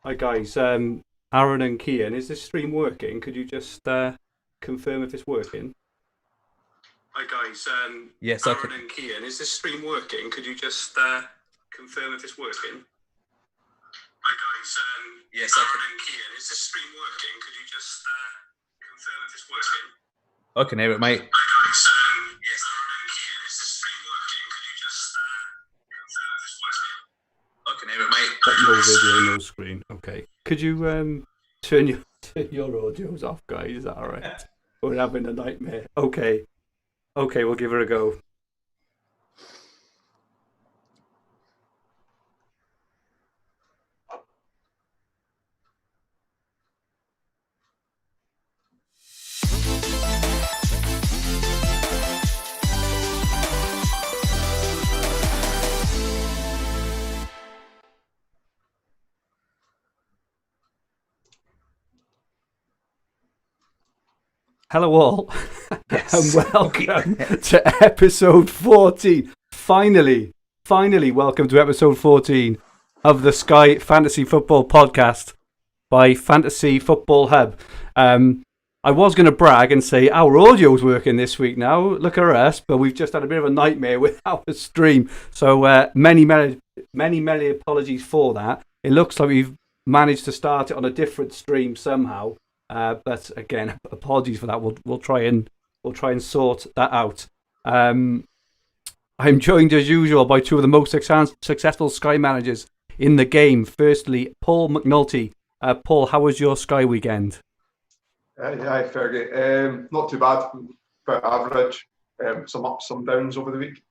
Hi guys, Aaron and Kian, is this stream working? Could you just confirm if it's working? Hi guys, Yes, I Aaron can. and Kian, is this stream working? Could you just confirm if it's working? Hi guys, Yes, I Aaron can. and Kian, is this stream working? Could you just confirm if it's working? I can hear it, mate. Hi guys, yes, Aaron and Kian, is this stream working? Could you just confirm if it's working? I can hear it, mate. No video, no screen. Okay. Could you turn your audios off, guys? Is that all right? We're having a nightmare. Okay. Okay, we'll give her a go. Hello, all, Yes. and welcome to episode 14. Finally, welcome to episode 14 of the Sky Fantasy Football Podcast by Fantasy Football Hub. I was going to brag and say our audio's working this week now. Look at us, but we've just had a bit of a nightmare with our stream. So many apologies for that. It looks like we've managed to start it on a different stream somehow. But again, apologies for that. We'll try and sort that out. I'm joined as usual by two of the most successful Sky managers in the game. Firstly, Paul McAnulty. Paul, how was your Sky weekend? Hi, Fergie. Not too bad, about average. Some ups, some downs over the week.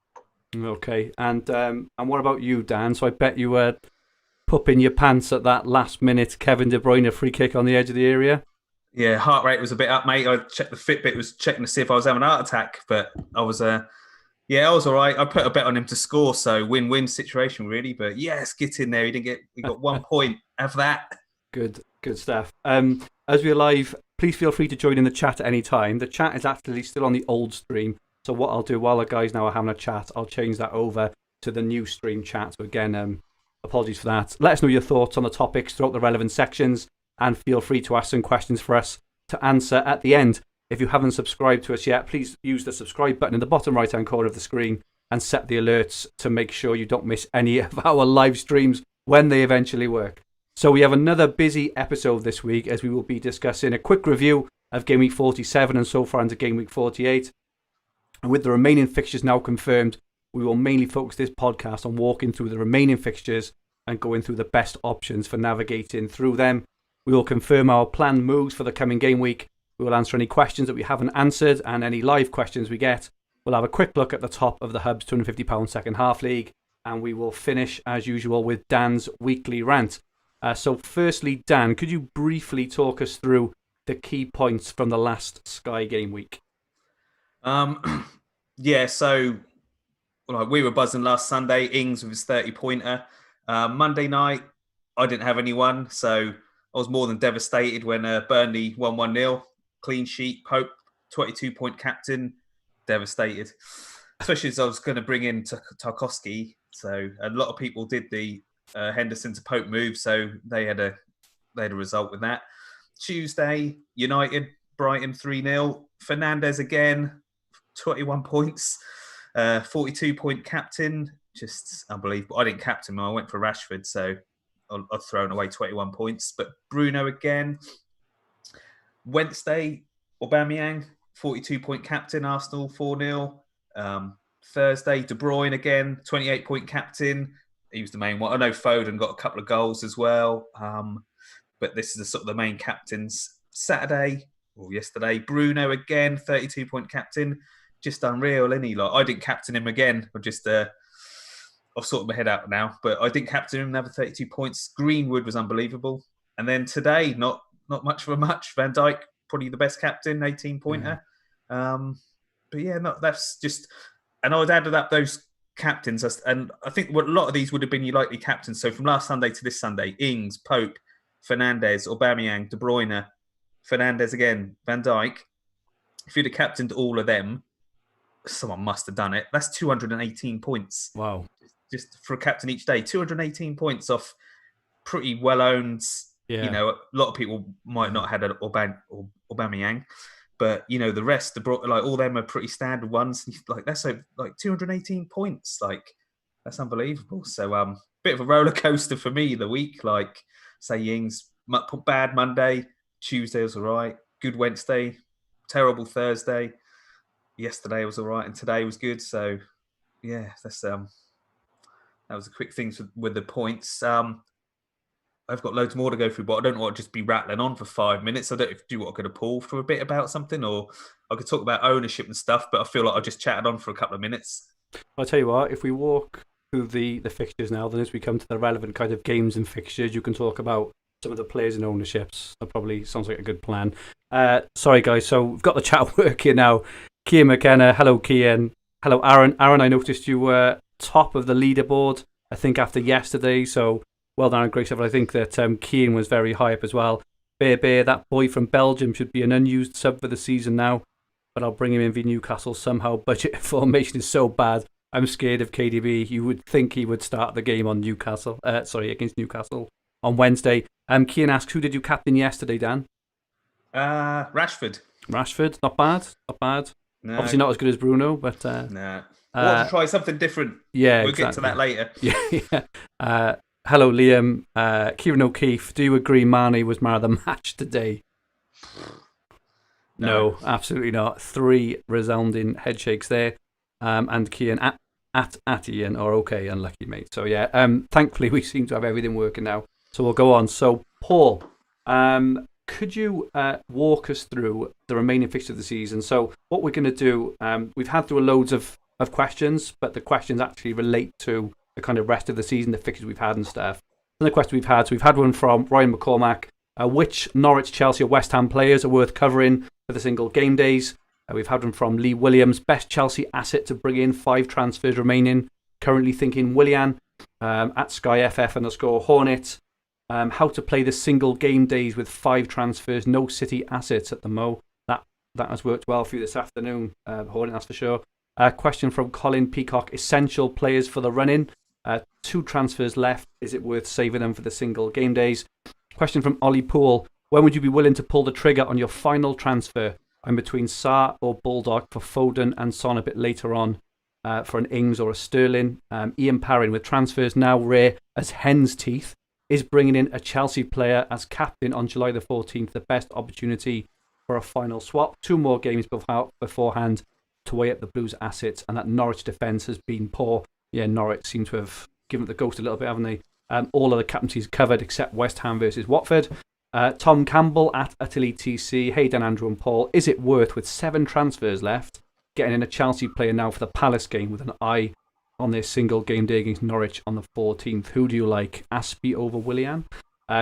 Okay, and what about you, Dan? So I bet you were pooping your pants at that last minute Kevin De Bruyne free kick on the edge of the area. Yeah, heart rate was a bit up, mate. I checked the Fitbit, was checking to see if I was having a heart attack, but I was I was all right. I put a bet on him to score, so win-win situation, really. But yes, get in there. He got 1 point. Have that. Good stuff. As we're live, please feel free to join in the chat at any time. The chat is actually still on the old stream, so what I'll do while the guys now are having a chat, I'll change that over to the new stream chat. So again, apologies for that. Let us know your thoughts on the topics throughout the relevant sections, and feel free to ask some questions for us to answer at the end. If you haven't subscribed to us yet, please use the subscribe button in the bottom right-hand corner of the screen and set the alerts to make sure you don't miss any of our live streams when they eventually work. So we have another busy episode this week, as we will be discussing a quick review of Game Week 47 and so far into Game Week 48. And with the remaining fixtures now confirmed, we will mainly focus this podcast on walking through the remaining fixtures and going through the best options for navigating through them. We will confirm our planned moves for the coming game week. We will answer any questions that we haven't answered and any live questions we get. We'll have a quick look at the top of the Hub's £250 second half league, and we will finish as usual with Dan's weekly rant. So firstly, Dan, could you briefly talk us through the key points from the last Sky game week? Yeah, so we were buzzing last Sunday. Ings with his 30-pointer. Monday night, I didn't have anyone, so I was more than devastated when Burnley won 1-0. Clean sheet, Pope, 22-point captain, devastated. Especially as I was going to bring in Tarkowski. So a lot of people did the Henderson to Pope move, so they had a result with that. Tuesday, United, Brighton 3-0. Fernandes again, 21 points. 42-point captain, just unbelievable. I didn't captain him, I went for Rashford, so I've thrown away 21 points. But Bruno again. Wednesday, Aubameyang, 42-point captain, Arsenal 4-0. Thursday, De Bruyne again, 28-point captain. He was the main one. I know Foden got a couple of goals as well. But this is the main captains. Saturday, or yesterday, Bruno again, 32-point captain. Just unreal, isn't he? Like, I didn't captain him again. I've sorted my head out now, but I didn't captain him, another 32 points. Greenwood was unbelievable. And then today, not much of a match. Van Dijk, probably the best captain, 18-pointer. But yeah, that's just... And I'd added up those captains, and I think a lot of these would have been your likely captains. So from last Sunday to this Sunday, Ings, Pope, Fernandes, Aubameyang, De Bruyne, Fernandes again, Van Dijk. If you'd have captained all of them, someone must have done it. That's 218 points. Wow. Just for a captain each day. 218 points off pretty well owned. Yeah. You know, a lot of people might not have had an Aubameyang, but you know the rest, like all them are pretty standard ones. Like that's like 218 points. Like that's unbelievable. So bit of a roller coaster for me the week. Like say Ings, bad Monday, Tuesday was all right, good Wednesday, terrible Thursday. Yesterday was all right, and today was good. So yeah, that's that was the quick things with the points. I've got loads more to go through, but I don't want to just be rattling on for 5 minutes. I don't know if you want to go to Paul for a bit about something, or I could talk about ownership and stuff, but I feel like I just chatted on for a couple of minutes. I'll tell you what, if we walk through the fixtures now, then as we come to the relevant kind of games and fixtures, you can talk about some of the players and ownerships. That probably sounds like a good plan. Sorry, guys, so we've got the chat working now. Kian McKenna, hello, Kian. Hello, Aaron. Aaron, I noticed you were top of the leaderboard, I think, after yesterday, so well done, great stuff. I think that Keane was very high up as well. Bear, that boy from Belgium should be an unused sub for the season now, but I'll bring him in via Newcastle somehow. Budget formation is so bad. I'm scared of KDB. You would think he would start the game on against Newcastle on Wednesday. Keane asks, who did you captain yesterday, Dan? Rashford. Rashford, not bad. No. Obviously not as good as Bruno, but no. I want to try something different. Yeah, we'll get to that later. Yeah. Hello, Liam. Kieran O'Keefe, do you agree Mane was man of the match today? No, absolutely not. 3 resounding head shakes there. And Kian at Ian, or okay, unlucky, mate. So, yeah, thankfully we seem to have everything working now. So we'll go on. So, Paul, could you walk us through the remaining fixtures of the season? So what we're going to do, we've had through loads of questions, but the questions actually relate to the kind of rest of the season, the fixtures we've had and stuff. And the question we've had, so we've had one from Ryan McCormack. Which Norwich, Chelsea or West Ham players are worth covering for the single game days? We've had one from Lee Williams. Best Chelsea asset to bring in, 5 transfers remaining. Currently thinking Willian at SkyFF_Hornet. How to play the single game days with 5 transfers, no City assets at the Mo. That has worked well for you this afternoon, Hornet, that's for sure. Question from Colin Peacock. Essential players for the run-in. 2 transfers left. Is it worth saving them for the single game days? Question from Ollie Poole. When would you be willing to pull the trigger on your final transfer? I'm between Sarr or Bulldog for Foden and Son a bit later on for an Ings or a Sterling. Ian Parrin, with transfers now rare as hen's teeth, is bringing in a Chelsea player as captain on July the 14th the best opportunity for a final swap. 2 more games beforehand to weigh up the Blues' assets, and that Norwich defence has been poor. Yeah, Norwich seem to have given the ghost a little bit, haven't they? All of the captaincies covered except West Ham versus Watford. Tom Campbell at Italy TC. Hey, Dan, Andrew and Paul. Is it worth, with 7 transfers left, getting in a Chelsea player now for the Palace game with an eye on their single game day against Norwich on the 14th? Who do you like, Aspie over Willian?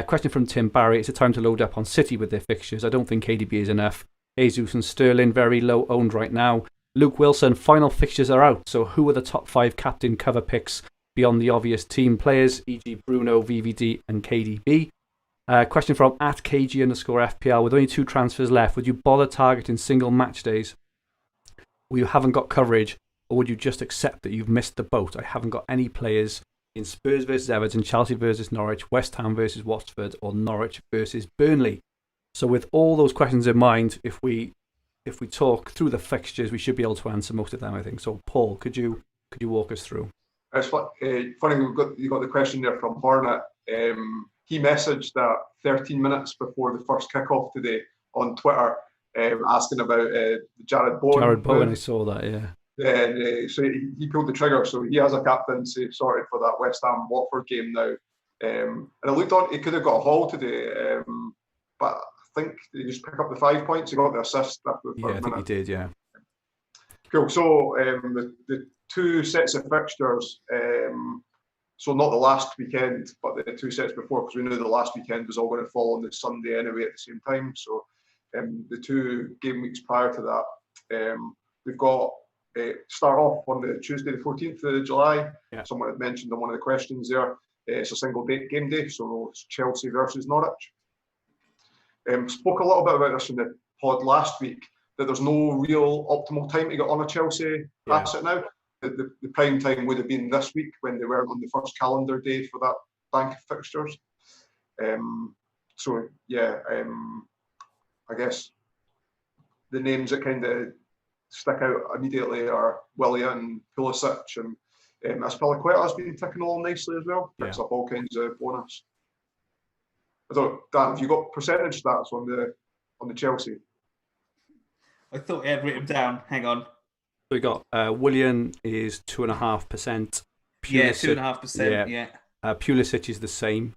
Question from Tim Barry. It's a time to load up on City with their fixtures. I don't think KDB is enough. Jesus and Sterling, very low owned right now. Luke Wilson, final fixtures are out. So who are the top 5 captain cover picks beyond the obvious team players, e.g. Bruno, VVD and KDB? Question from at KG_FPL. With only 2 transfers left, would you bother targeting single match days where you haven't got coverage, or would you just accept that you've missed the boat? I haven't got any players in Spurs versus Everton, Chelsea versus Norwich, West Ham versus Watford, or Norwich versus Burnley. So with all those questions in mind, if we talk through the fixtures, we should be able to answer most of them, I think. So Paul, could you walk us through? It's funny you got the question there from Hornet. He messaged 13 minutes before the first kickoff today on Twitter, asking about Jared Bowen. Jared Bowen, I saw that, yeah. So he pulled the trigger. So he has a captaincy sorted for that West Ham Watford game now. And I looked on, he could have got a haul today, but I think he just picked up the 5 points. He got the assist after the first minute. I think he did, yeah. Cool. So the 2 sets of fixtures. So not the last weekend, but the 2 sets before, because we knew the last weekend was all going to fall on the Sunday anyway at the same time. So the 2 game weeks prior to that, we've got start off on the Tuesday the 14th of July. Yeah. Someone had mentioned on one of the questions there. It's a single game day, so it's Chelsea versus Norwich. Spoke a little bit about this in the pod last week, that there's no real optimal time to get on a Chelsea asset now. The prime time would have been this week when they weren't on the first calendar day for that bank of fixtures. So yeah, I guess the names that kind of stick out immediately are Willian, Pulisic, and Azpilicueta has been ticking along nicely as well. Picks up all kinds of bonus. I don't know, Dan, have you got percentage stats on the Chelsea? I thought I had written down. Hang on. We got Willian is 2.5%. Yeah, 2.5%. Yeah. Pulisic is the same.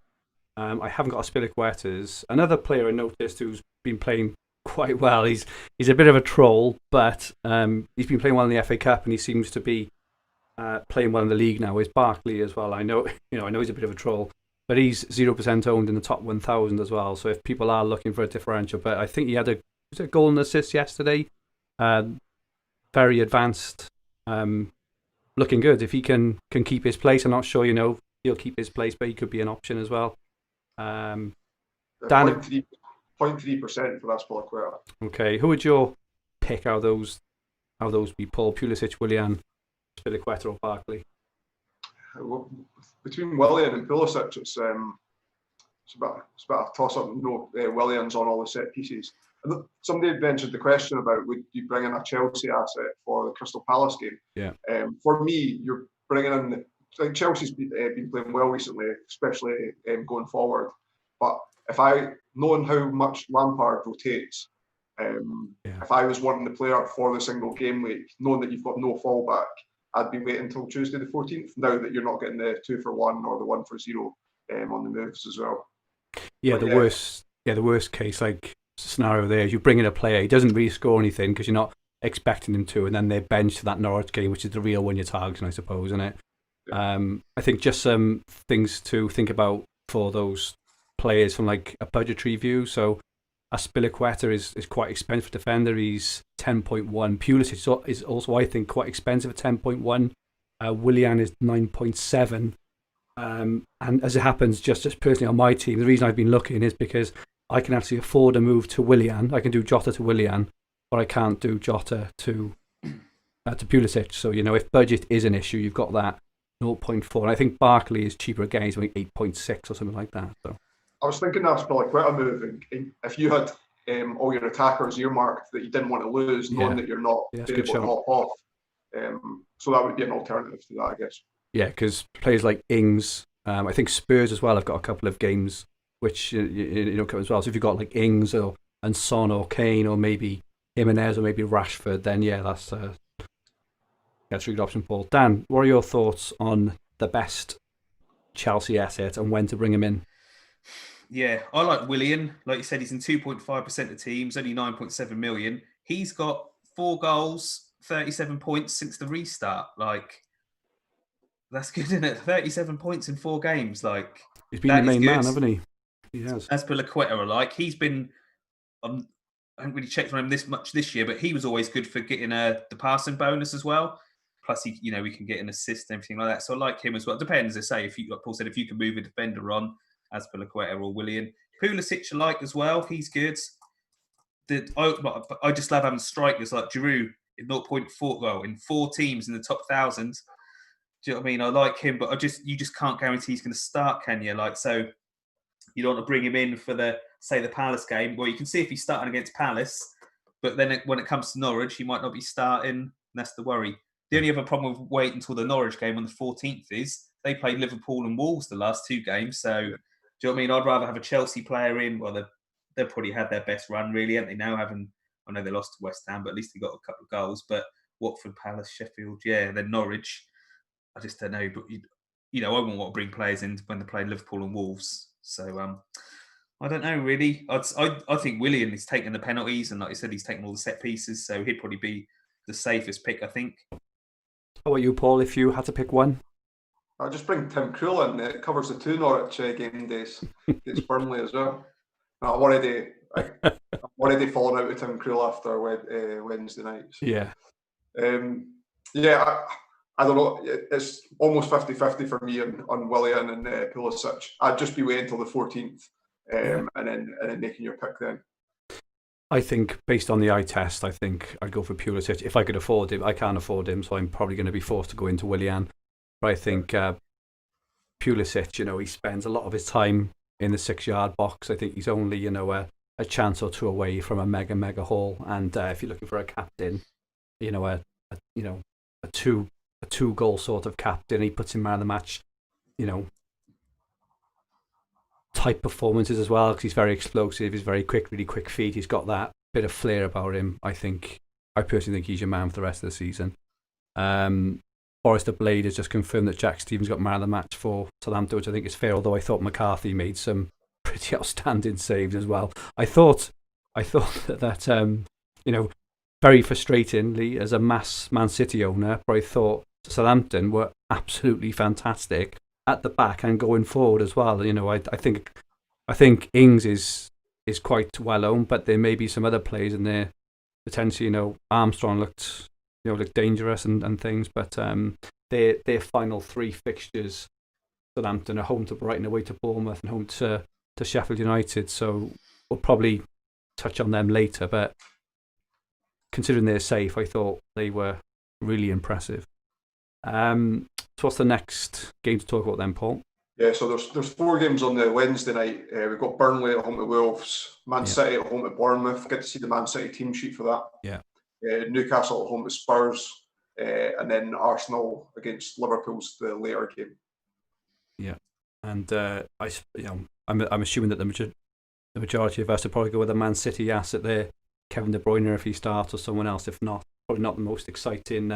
I haven't got Azpilicueta's. Another player I noticed who's been playing quite well. He's a bit of a troll, but he's been playing well in the FA Cup, and he seems to be playing well in the league now. Is Barkley as well? I know he's a bit of a troll, but he's 0% owned in the top 1,000 as well. So if people are looking for a differential, but I think he had a goal and assist yesterday. Very advanced, looking good. If he can keep his place, I'm not sure he'll keep his place, but he could be an option as well. Dan, 0.3% for Azpilicueta. Okay, who would your pick out of those be? Paul, Pulisic, Willian, Azpilicueta, or Barkley? Between Willian and Pulisic, it's about a toss up. Willian's on all the set pieces. Somebody had mentioned the question about would you bring in a Chelsea asset for the Crystal Palace game? Yeah. For me, you're bringing in Chelsea's been playing well recently, especially going forward. But knowing how much Lampard rotates, if I was wanting the player for the single game week, knowing that you've got no fallback, I'd be waiting until Tuesday the 14th. Now that you're not getting the 2-for-1 or the 1-for-0 on the moves as well. Yeah, but the worst case scenario there is you bring in a player, he doesn't really score anything because you're not expecting him to, and then they're benched for that Norwich game, which is the real one you're targeting, I suppose, isn't it? Yeah. I think just some things to think about for those players from a budgetary view. So Azpilicueta is quite expensive defender. He's 10.1. Pulisic is also, I think, quite expensive at 10.1. Willian is 9.7. And as it happens, just personally on my team, the reason I've been looking is because I can actually afford a move to Willian. I can do Jota to Willian, but I can't do Jota to Pulisic. So, if budget is an issue, you've got that 0.4. And I think Barkley is cheaper again. He's only 8.6 or something like that. So I was thinking that's probably quite a move. If you had all your attackers earmarked that you didn't want to lose, knowing that you're not able to hop off. So that would be an alternative to that, I guess. Yeah, because players like Ings, I think Spurs as well have got a couple of games which come as well. So if you've got Ings and Son or Kane or maybe Jimenez or maybe Rashford, then that's a good option, Paul. Dan, what are your thoughts on the best Chelsea asset and when to bring him in? Yeah, I like Willian. Like you said, he's in 2.5% of teams, only 9.7 million. He's got 4 goals, 37 points since the restart. That's good, isn't it? 37 points in 4 games. He's been the main man, hasn't he? He has. Azpilicueta, he's been. I haven't really checked on him this much this year, but he was always good for getting the passing bonus as well. Plus, we can get an assist and everything like that. So I like him as well. Depends, as I say, like Paul said, if you can move a defender on, Azpilicueta or Willian. Pulisic I like as well. He's good. I just love having strikers like Giroud in 0.4. Well, in 4 teams in the top 1,000. Do you know what I mean? I like him, but you just can't guarantee he's going to start, can you? So you don't want to bring him in for the Palace game. Well, you can see if he's starting against Palace, but then when it comes to Norwich, he might not be starting. That's the worry. The only other problem with waiting until the Norwich game on the 14th is they played Liverpool and Wolves the last 2 games. So, do you know what I mean? I'd rather have a Chelsea player in. Well, they've probably had their best run, really, haven't they? Now I know they lost to West Ham, but at least they got a couple of goals. But Watford, Palace, Sheffield, then Norwich. I just don't know. But, I wouldn't want to bring players in when they're playing Liverpool and Wolves. So, I don't know, really. I think Willian is taking the penalties, and like I said, he's taking all the set pieces. So he'd probably be the safest pick, I think. How about you, Paul, if you had to pick one? I'll just bring Tim Krul in. It covers the 2 Norwich game days. It's firmly as well. No, I'm already fallen out with Tim Krul after Wednesday nights. Yeah. I don't know. It's almost 50-50 for me on Willian and Pulisic. I'd just be waiting until the 14th and then making your pick then. I think based on the eye test, I think I'd go for Pulisic. If I could afford him, I can't afford him, so I'm probably going to be forced to go into Willian. But I think Pulisic, he spends a lot of his time in the 6-yard box. I think he's only a chance or two away from a mega haul. And if you're looking for a captain, a two goal sort of captain, he puts him man of the match. Type performances as well, because he's very explosive, he's very quick, really quick feet, he's got that bit of flair about him. I personally think he's your man for the rest of the season. Boris the Blade has just confirmed that Jack Stevens got man of the match for Southampton, which I think is fair, although I thought McCarthy made some pretty outstanding saves as well. I thought that very frustratingly, as a mass Man City owner, but I thought Southampton were absolutely fantastic at the back and going forward as well. I think Ings is quite well owned, but there may be some other players in there. Potentially, Armstrong looked dangerous and things, but their final 3 fixtures, Southampton are home to Brighton, away to Bournemouth, and home to Sheffield United. So we'll probably touch on them later, but considering they're safe, I thought they were really impressive. So what's the next game to talk about then, Paul? Yeah, so there's 4 games on the Wednesday night. We've got Burnley at home to Wolves, Man City at home to Bournemouth. Get to see the Man City team sheet for that. Yeah. Newcastle at home to Spurs, and then Arsenal against Liverpool's the later game. Yeah, and I'm assuming that the majority of us would probably go with a Man City asset there, Kevin De Bruyne if he starts, or someone else. If not, probably not the most exciting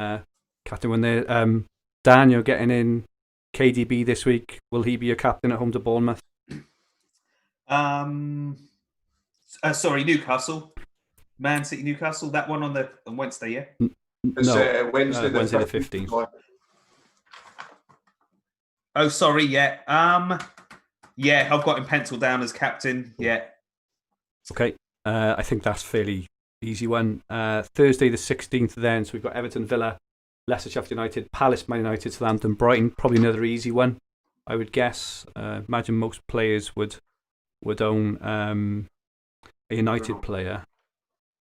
captain when they Dan, you're getting in KDB this week. Will he be your captain at home to Bournemouth? Sorry, Newcastle. Man City, Newcastle. That one on Wednesday, yeah? It's Wednesday the 15th. Oh, sorry, yeah. Yeah, I've got him penciled down as captain, yeah. Okay, I think that's fairly easy one. Thursday the 16th then, so we've got Everton, Villa, Leicester, Sheffield United, Palace, Man United, Southampton, Brighton. Probably another easy one, I would guess. Imagine most players would own a United player.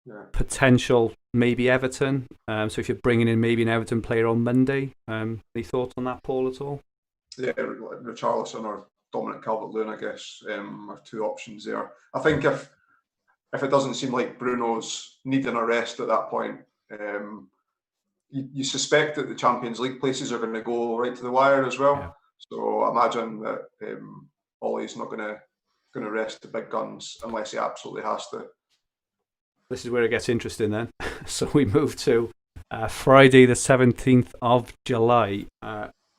Yeah. Potential, maybe Everton. So if you're bringing in maybe an Everton player on Monday, any thoughts on that, Paul, at all? Yeah, Richarlison or Dominic Calvert-Lewin, I guess, are 2 options there. I think if it doesn't seem like Bruno's needing a rest at that point, you suspect that the Champions League places are going to go right to the wire as well. Yeah. So I imagine that Ollie's not going to rest the big guns unless he absolutely has to. This is where it gets interesting then. So we move to Friday the 17th of July.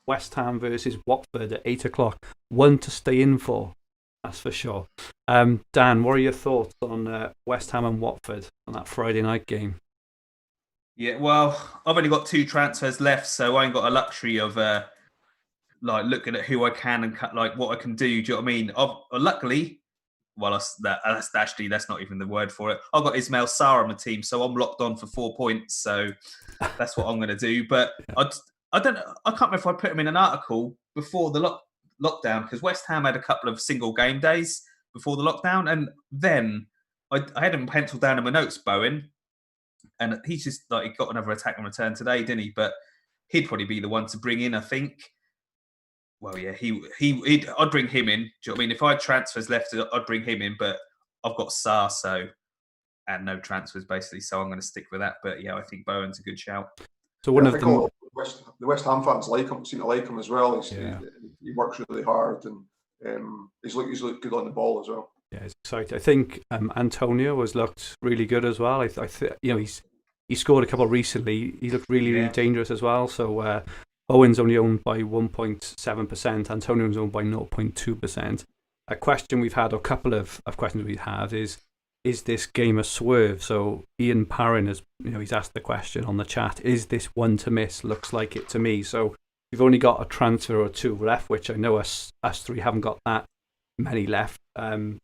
West Ham versus Watford at 8 o'clock. One to stay in for, that's for sure. Dan, what are your thoughts on West Ham and Watford on that Friday night game? Yeah, well, I've only got 2 transfers left, so I ain't got a luxury of looking at who I can and what I can do. Do you know what I mean? Luckily, well, that's not even the word for it. I've got Ismail Sarr on the team, so I'm locked on for 4 points. So that's what I'm going to do. But I can't remember if I put him in an article before the lockdown, because West Ham had a couple of single game days before the lockdown, and then I had him penciled down in my notes, Bowen. And he's just he got another attack and return today, didn't he? But he'd probably be the one to bring in, I think. Well, yeah, I'd bring him in. Do you know what I mean? If I had transfers left, I'd bring him in. But I've got Sarr, and no transfers basically, so I'm going to stick with that. But yeah, I think Bowen's a good shout. So one of the West Ham fans seem to like him as well. He works really hard, and he's looked good on the ball as well. Yeah, it's exciting. I think Antonio has looked really good as well. He scored a couple recently. He looked really dangerous as well. So Owen's only owned by 1.7%. Antonio's owned by 0.2%. A question we've had, or a couple of questions we've had, is this game a swerve? So Ian Parrin has, he's asked the question on the chat: is this one to miss? Looks like it to me. So we've only got a transfer or 2 left, which I know us 3 haven't got that many left. I'm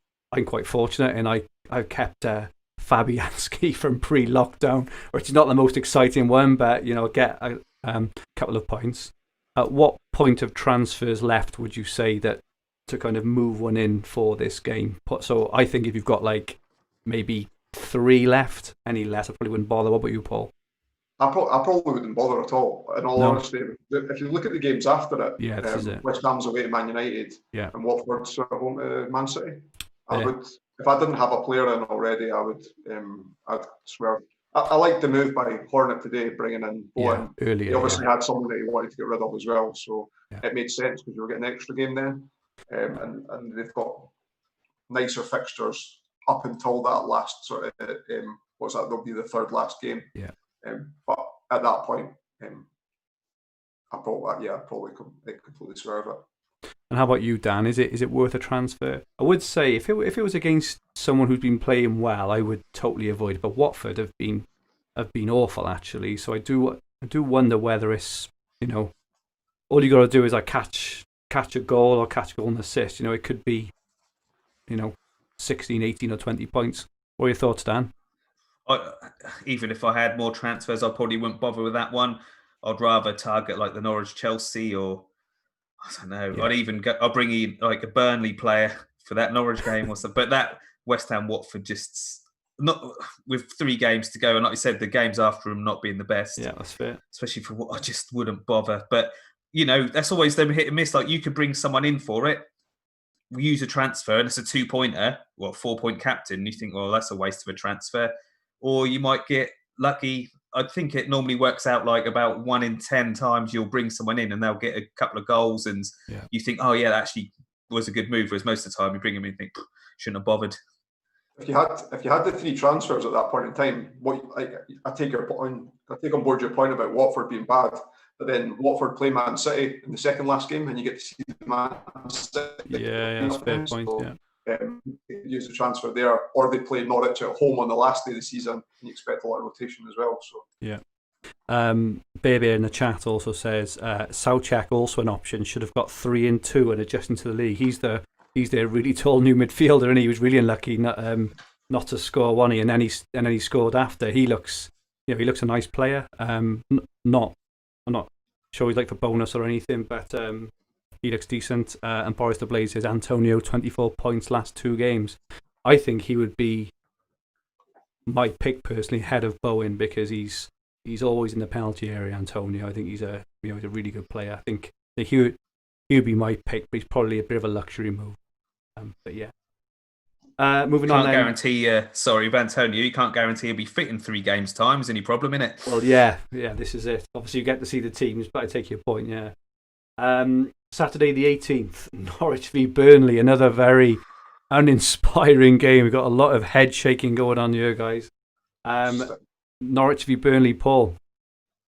quite fortunate, and I've kept Fabianski from pre-lockdown, which is not the most exciting one, but get a couple of points. At what point of transfers left would you say that to kind of move one in for this game? So I think if you've got maybe 3 left, any less, I probably wouldn't bother. What about you, Paul? I probably wouldn't bother at all. In all honesty, if you look at the games after it, this is it. West Ham's away to Man United, and Watford's at home to Man City. I would, if I didn't have a player in already, I'd swear. I like the move by Hornet today, bringing in Bowen. Earlier, he obviously had someone that he wanted to get rid of as well, so it made sense because you were getting an extra game then, and they've got nicer fixtures up until that last sort of what's that? They'll be the third last game. But at that point, I probably completely swerve it. And how about you, Dan? Is it worth a transfer? I would say if it was against someone who's been playing well, I would totally avoid it. But Watford have been awful actually. So I do wonder whether it's, all you got to do is like catch a goal or catch a goal and assist. It could be, 16, 18 or 20 points. What are your thoughts, Dan? Even if I had more transfers, I probably wouldn't bother with that one. I'd rather target like the Norwich Chelsea, or I don't know. I'll bring in like a Burnley player for that Norwich game or something. But that West Ham Watford, just not with 3 games to go, and like you said, the games after them not being the best. Yeah, that's fair. Especially for what I just wouldn't bother. But that's always them hit and miss. Like you could bring someone in for it. We use a transfer and it's a 2-pointer, 4-point captain. You think, well, that's a waste of a transfer. Or you might get lucky. I think it normally works out like about 1 in 10 times you'll bring someone in and they'll get a couple of goals and you think, oh yeah, that actually was a good move. Whereas most of the time you bring them in and think, shouldn't have bothered. If you had the 3 transfers at that point in time, I take on board your point about Watford being bad. But then Watford play Man City in the second last game, and you get to see the Man City. Yeah, that's a fair point. So, use the transfer there, or they play Norwich at home on the last day of the season, and you expect a lot of rotation as well. So Baby in the chat also says Souček also an option. Should have got 3 and 2 and adjusting to the league. He's the really tall new midfielder, and he was really unlucky not to score one, and then he scored after. He looks a nice player. I'm not sure he's like for bonus or anything, but he looks decent. And Boris the Blaze says Antonio 24 points last 2 games. I think he would be my pick personally ahead of Bowen because he's always in the penalty area. Antonio, I think he's a really good player. I think that he would be my pick, but he's probably a bit of a luxury move. But yeah. Moving on. Can't guarantee. With Antonio, you can't guarantee he'll be fit in 3 games' time. Is any problem in it? Well, yeah. This is it. Obviously, you get to see the teams, but I take your point. Yeah. Saturday the 18th, Norwich v Burnley. Another very uninspiring game. We've got a lot of head shaking going on here, guys. Norwich v Burnley, Paul.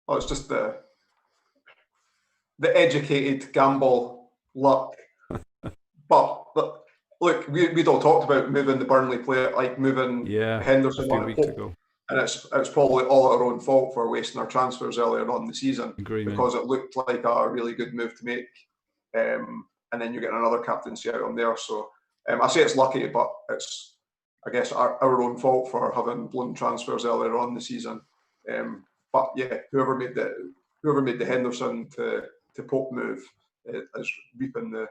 Oh, it's just the educated gamble luck, but. Look, we'd all talked about moving the Burnley player, like moving Henderson a few weeks ago. And it's probably all our own fault for wasting our transfers earlier on in the season. Because it looked like a really good move to make. And then you're getting another captaincy out on there. So I say it's lucky, but it's, I guess, our own fault for having blown transfers earlier on in the season. But yeah, whoever made the Henderson to Pope move is reaping the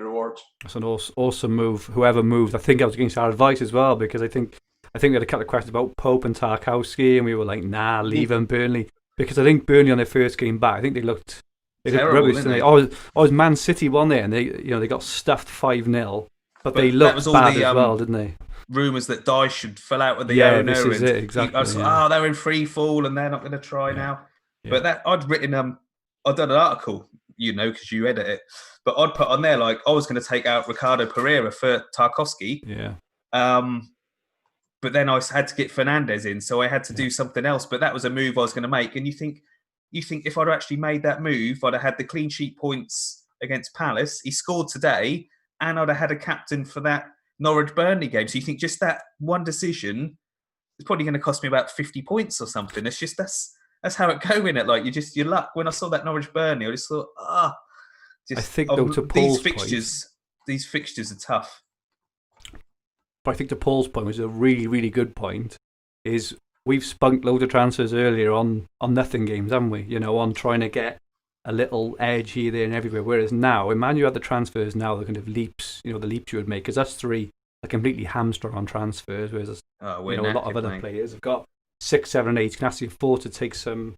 rewards. That's an awesome move. Whoever moved, I think I was against our advice as well, because I think we had a couple of questions about Pope and Tarkowski, and we were like, nah, leave them Burnley, because I think Burnley on their first game back, I think they looked rubbish, didn't they? Oh, it was Man City, weren't they? And they got stuffed 5-0, but they looked bad as well, didn't they? Rumours that Dyche fell out with the owner. This is it, exactly. I was like, they're in free fall and they're not going to try now. Yeah. But that I'd done an article, because you edit it. But I'd put on there, like, I was going to take out Ricardo Pereira for Tarkowski. Yeah. But then I had to get Fernandes in, so I had to do something else. But that was a move I was going to make. And you think if I'd actually made that move, I'd have had the clean sheet points against Palace. He scored today, and I'd have had a captain for that Norwich Burnley game. So you think just that one decision is probably going to cost me about 50 points or something. It's just that's how it go in it. Like your luck. When I saw that Norwich Burnley, I just thought, I think though, to Paul's these fixtures are tough. But I think to Paul's point, which is a really, really good point, is we've spunked loads of transfers earlier on nothing games, haven't we? On trying to get a little edge here, there, and everywhere. Whereas now, imagine you had the transfers now, the kind of leaps, the leaps you would make, because us 3 are completely hamstrung on transfers, whereas a lot of other players have got 6, 7, and 8, you can actually afford to take some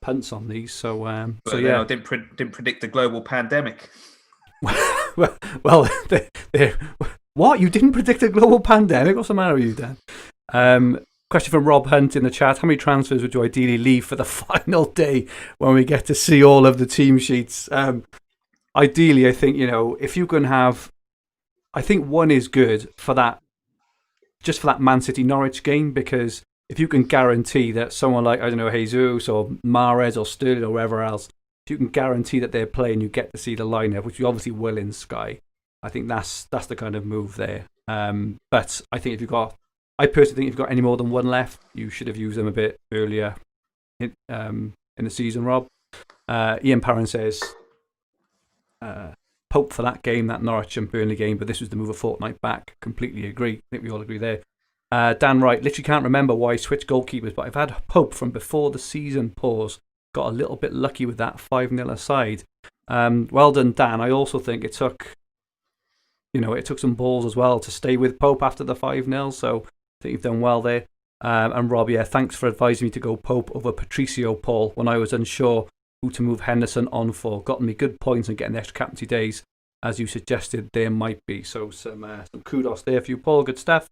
punts on these. So, But then I didn't predict the global pandemic. well, what? You didn't predict a global pandemic? What's the matter with you, Dan? Question from Rob Hunt in the chat. How many transfers would you ideally leave for the final day when we get to see all of the team sheets? Ideally, I think, if you can have... I think one is good for that, just for that Man City Norwich game, because if you can guarantee that someone like, I don't know, Jesus or Mahrez or Sterling or wherever else, if you can guarantee that they're playing, you get to see the lineup, which you obviously will in Sky. I think that's the kind of move there. But I think I personally think if you've got any more than one left, you should have used them a bit earlier in the season, Rob. Ian Parron says, Pope for that game, that Norwich and Burnley game, but this was the move a fortnight back. Completely agree. I think we all agree there. Dan Wright, literally can't remember why I switched goalkeepers, but I've had Pope from before the season pause. Got a little bit lucky with that 5-0 aside. Well done, Dan. I also think it took some balls as well to stay with Pope after the 5-0, so I think you've done well there. And Rob, thanks for advising me to go Pope over Patricio, Paul, when I was unsure who to move Henderson on for. Gotten me good points and getting the extra captaincy days, as you suggested there might be. So some kudos there for you, Paul. Good stuff.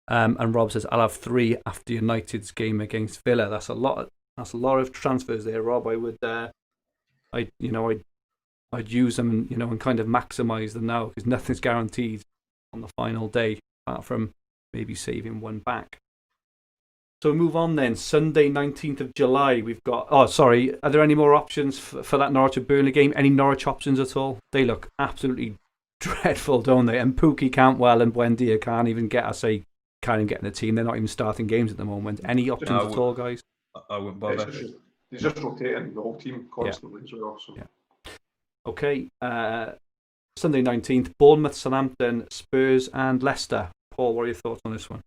And Rob says, I'll have 3 after United's game against Villa. That's a lot of transfers there, Rob. I would, I'd use them, and kind of maximise them now, because nothing's guaranteed on the final day, apart from maybe saving one back. So we move on then. Sunday, 19th of July, we've got... Oh, sorry. Are there any more options for that Norwich and Burnley game? Any Norwich options at all? They look absolutely dreadful, don't they? And Pookie, Cantwell and Buendia can't even get in the team. They're not even starting games at the moment. Any options at all, guys? I wouldn't bother. He's just rotating the whole team constantly as well. So. Yeah. Okay. Sunday 19th, Bournemouth, Southampton, Spurs and Leicester. Paul, what are your thoughts on this one?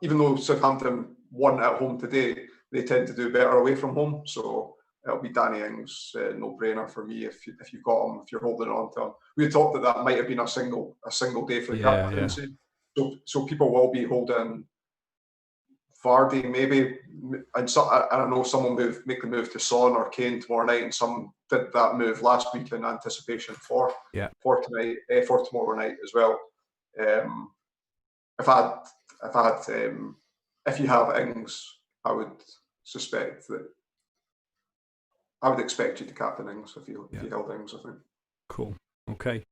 Even though Southampton won at home today, they tend to do better away from home. So it'll be Danny Ings, no-brainer for me if you've got him, if you're holding on to him. We had talked that might have been a single day for the captaincy. Yeah. So people will be holding Vardy maybe, and I don't know, someone make the move to Son or Kane tomorrow night, and some did that move last week in anticipation for tonight, for tomorrow night as well. If you have Ings, I would expect you to captain Ings if you held Ings, I think. Cool. Okay.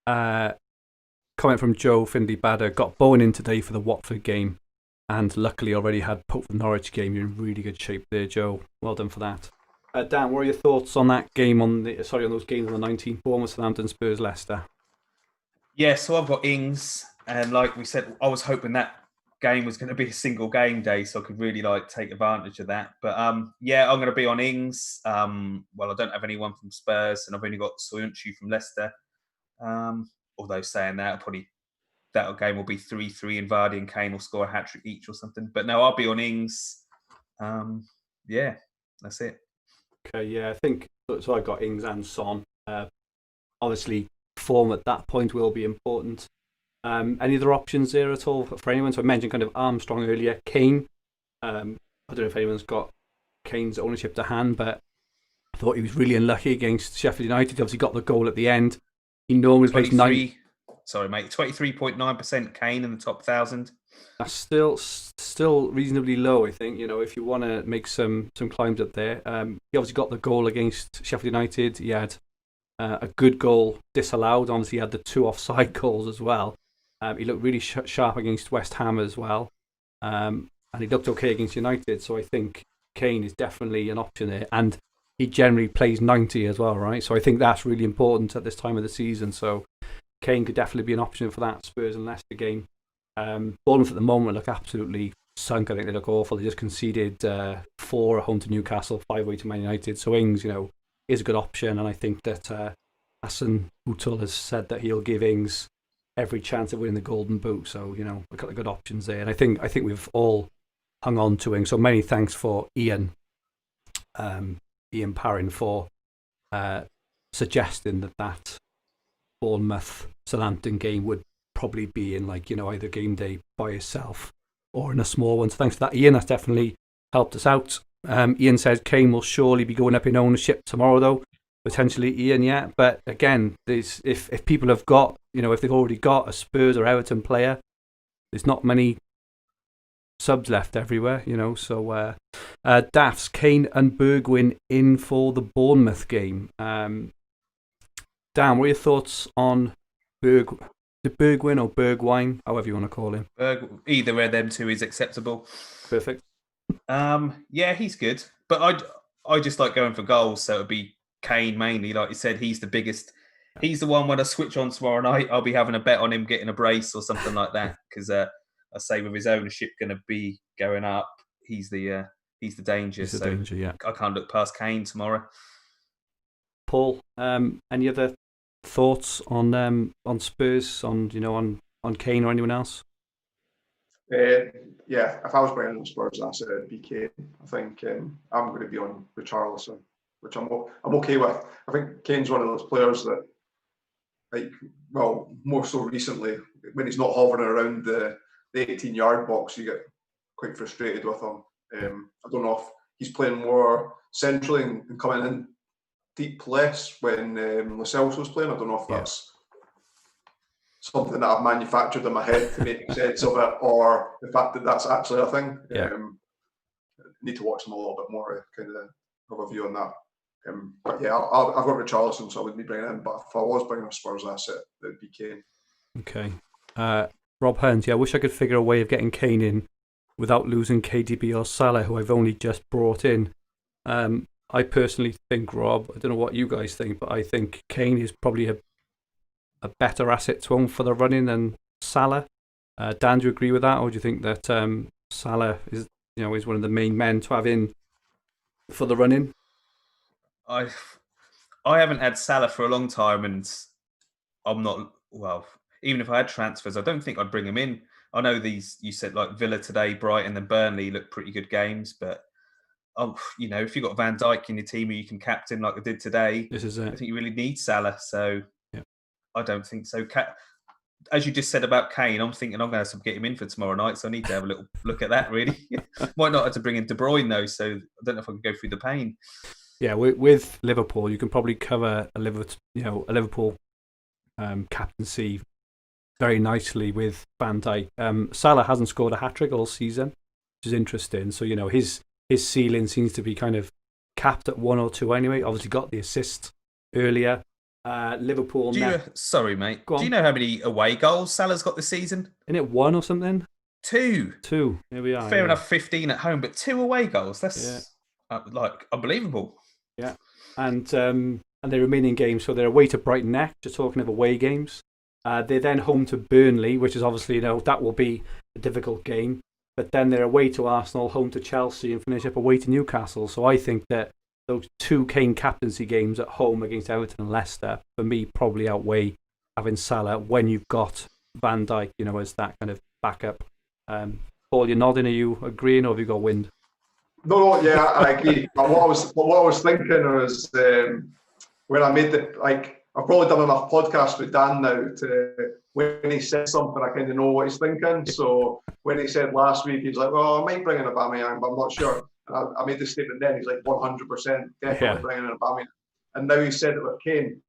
Comment from Joe Findley Badder. Got Bowen in today for the Watford game, and luckily already had Pope for the Norwich game. You're in really good shape there, Joe. Well done for that. Dan, what are your thoughts on that game on those games on the 19th? Bournemouth, Southampton, Spurs, Leicester. Yeah, so I've got Ings, and like we said, I was hoping that game was going to be a single game day, so I could really take advantage of that. But I'm going to be on Ings. Well, I don't have anyone from Spurs, and I've only got Soyuncu from Leicester. Although saying that, that game will be 3-3, and Vardy and Kane will score a hat-trick each or something. But no, I'll be on Ings. That's it. Okay, yeah, I think so. I got Ings and Son. Obviously, form at that point will be important. Any other options there at all for anyone? So I mentioned kind of Armstrong earlier. Kane. I don't know if anyone's got Kane's ownership to hand, but I thought he was really unlucky against Sheffield United. He obviously got the goal at the end. He normally plays 23.9% Kane in the top 1,000. That's still reasonably low, I think. If you want to make some climbs up there. He obviously got the goal against Sheffield United. He had a good goal disallowed. Obviously, he had the 2 offside goals as well. He looked really sharp against West Ham as well. And he looked okay against United. So I think Kane is definitely an option there. And he generally plays 90 as well, right? So I think that's really important at this time of the season. So Kane could definitely be an option for that Spurs and Leicester game. Bournemouth at the moment look absolutely sunk. I think they look awful. They just conceded 4 at home to Newcastle, 5 away to Man United. So Ings, is a good option. And I think that Hassan Utul has said that he'll give Ings every chance of winning the Golden Boot. So, we've got the good options there. And I think we've all hung on to Ings. So many thanks for Ian Parrin for suggesting that Bournemouth Southampton game would probably be in either game day by itself or in a small one. So thanks for that, Ian. That's definitely helped us out. Ian says Kane will surely be going up in ownership tomorrow, though. Potentially, Ian, yeah. But again, if people have got, if they've already got a Spurs or Everton player, there's not many subs left everywhere, So, Daffs, Kane and Bergwijn in for the Bournemouth game. Dan, what are your thoughts on Bergwijn or Bergwijn, however you want to call him? Either of them two is acceptable. Perfect. Yeah, he's good, but I just like going for goals, so it'd be Kane mainly. Like you said, he's the biggest. He's the one when I switch on tomorrow night, I'll be having a bet on him getting a brace or something like that. Because I say with his ownership going to be going up, he's the danger. He's the danger, yeah. I can't look past Kane tomorrow. Paul, any other thoughts on Spurs, on Kane or anyone else? Yeah, if I was bringing the Spurs asset, it'd be Kane. I think I'm going to be on Richarlison, which I'm okay with. I think Kane's one of those players that, more so recently, when he's not hovering around the 18-yard box, you get quite frustrated with him. I don't know if he's playing more centrally and coming in deep less when Lo Celso was playing. I don't know if that's something that I've manufactured in my head to make sense of it, or the fact that that's actually a thing. Yeah. Need to watch them a little bit more to kind of have a view on that. But yeah, I've got Richarlison, so I wouldn't be bringing him. But if I was bringing a Spurs asset, it would be Kane. Okay. Rob Hearns, I wish I could figure a way of getting Kane in without losing KDB or Salah, who I've only just brought in. I personally think, Rob, I don't know what you guys think, but I think Kane is probably a better asset to own for the running than Salah. Dan, do you agree with that, or do you think that Salah is one of the main men to have in for the running? I haven't had Salah for a long time, and I'm not even if I had transfers, I don't think I'd bring him in. I know you said like Villa today, Brighton and Burnley look pretty good games, but if you've got Van Dijk in your team who you can captain like I did today, this is it. I think you really need Salah. So yeah. I don't think so. As you just said about Kane, I'm thinking I'm going to have to get him in for tomorrow night, so I need to have a little look at that, really. Might not have to bring in De Bruyne, though, so I don't know if I can go through the pain. Yeah, with Liverpool, you can probably cover a Liverpool captaincy very nicely with Van Dijk. Salah hasn't scored a hat-trick all season, which is interesting. So, his ceiling seems to be kind of capped at 1 or 2 anyway. Obviously got the assist earlier. Liverpool. Sorry, mate. Do you know how many away goals Salah's got this season? Isn't it 1 or something? 2. Here we are. Fair enough, 15 at home, but 2 away goals. That's unbelievable. Yeah, and their remaining games. So they're away to Brighton next. Just talking of away games. They're then home to Burnley, which is obviously that will be a difficult game. But then they're away to Arsenal, home to Chelsea, and finish up away to Newcastle. So I think that those 2 Kane captaincy games at home against Everton and Leicester, for me, probably outweigh having Salah when you've got Van Dijk, as that kind of backup. Paul, you're nodding. Are you agreeing, or have you got wind? No, yeah, I agree. But what I was thinking was when I made I've probably done enough podcasts with Dan now to when he says something, I kind of know what he's thinking. So when he said last week, he's like, "Well, I might bring in Aubameyang, but I'm not sure." I made the statement then. He's like 100% definitely bringing in Aubameyang, and now he said it with Kane.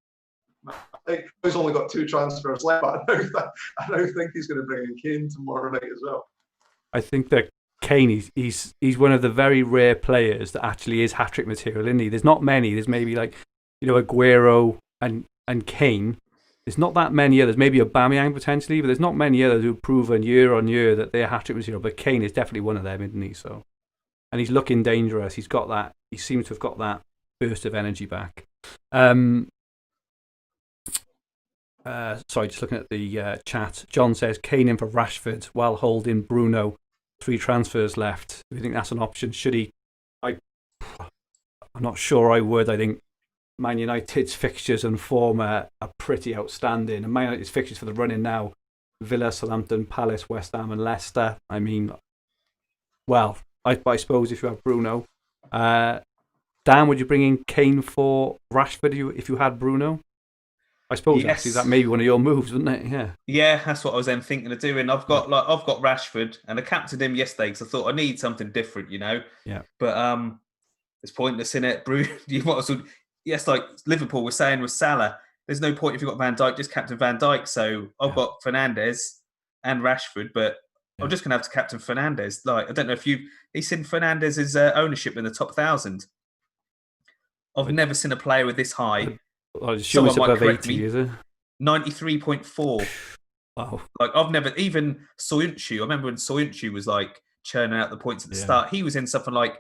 I think he's only got 2 transfers left, but I now think he's going to bring in Kane tomorrow night as well. I think that Kane, he's one of the very rare players that actually is hat-trick material, isn't he? There's not many. There's maybe Aguero and Kane. There's not that many others. Maybe Aubameyang potentially, but there's not many others who've proven year on year that they're hat-trick material. But Kane is definitely one of them, isn't he? So, and he's looking dangerous. He's got that. He seems to have got that burst of energy back. Sorry, just looking at the chat. John says Kane in for Rashford while holding Bruno. 3 transfers left. Do you think that's an option? Should he? I'm not sure I would. I think Man United's fixtures and form are pretty outstanding. And Man United's fixtures for the running now: Villa, Southampton, Palace, West Ham, and Leicester. I mean, well, I suppose if you have Bruno, Dan, would you bring in Kane for Rashford if you had Bruno? I suppose Yes. actually that may be one of your moves, wouldn't it? Yeah. Yeah, that's what I was then thinking of doing. I've got Rashford, and I captained him yesterday because I thought I need something different, Yeah. But it's pointless in it. You might as well. Yes, like Liverpool was saying with Salah, there's no point if you've got Van Dijk, just captain Van Dijk. So I've got Fernandes and Rashford, but I'm just going to have to captain Fernandes. Like, I don't know if you've seen Fernandes's ownership in the top 1,000. I've never seen a player with this high. I assume it's above 80, is it? 93.4. Wow. Like, I've never, even Soyuncu, I remember when Soyuncu was like churning out the points at the start, he was in something like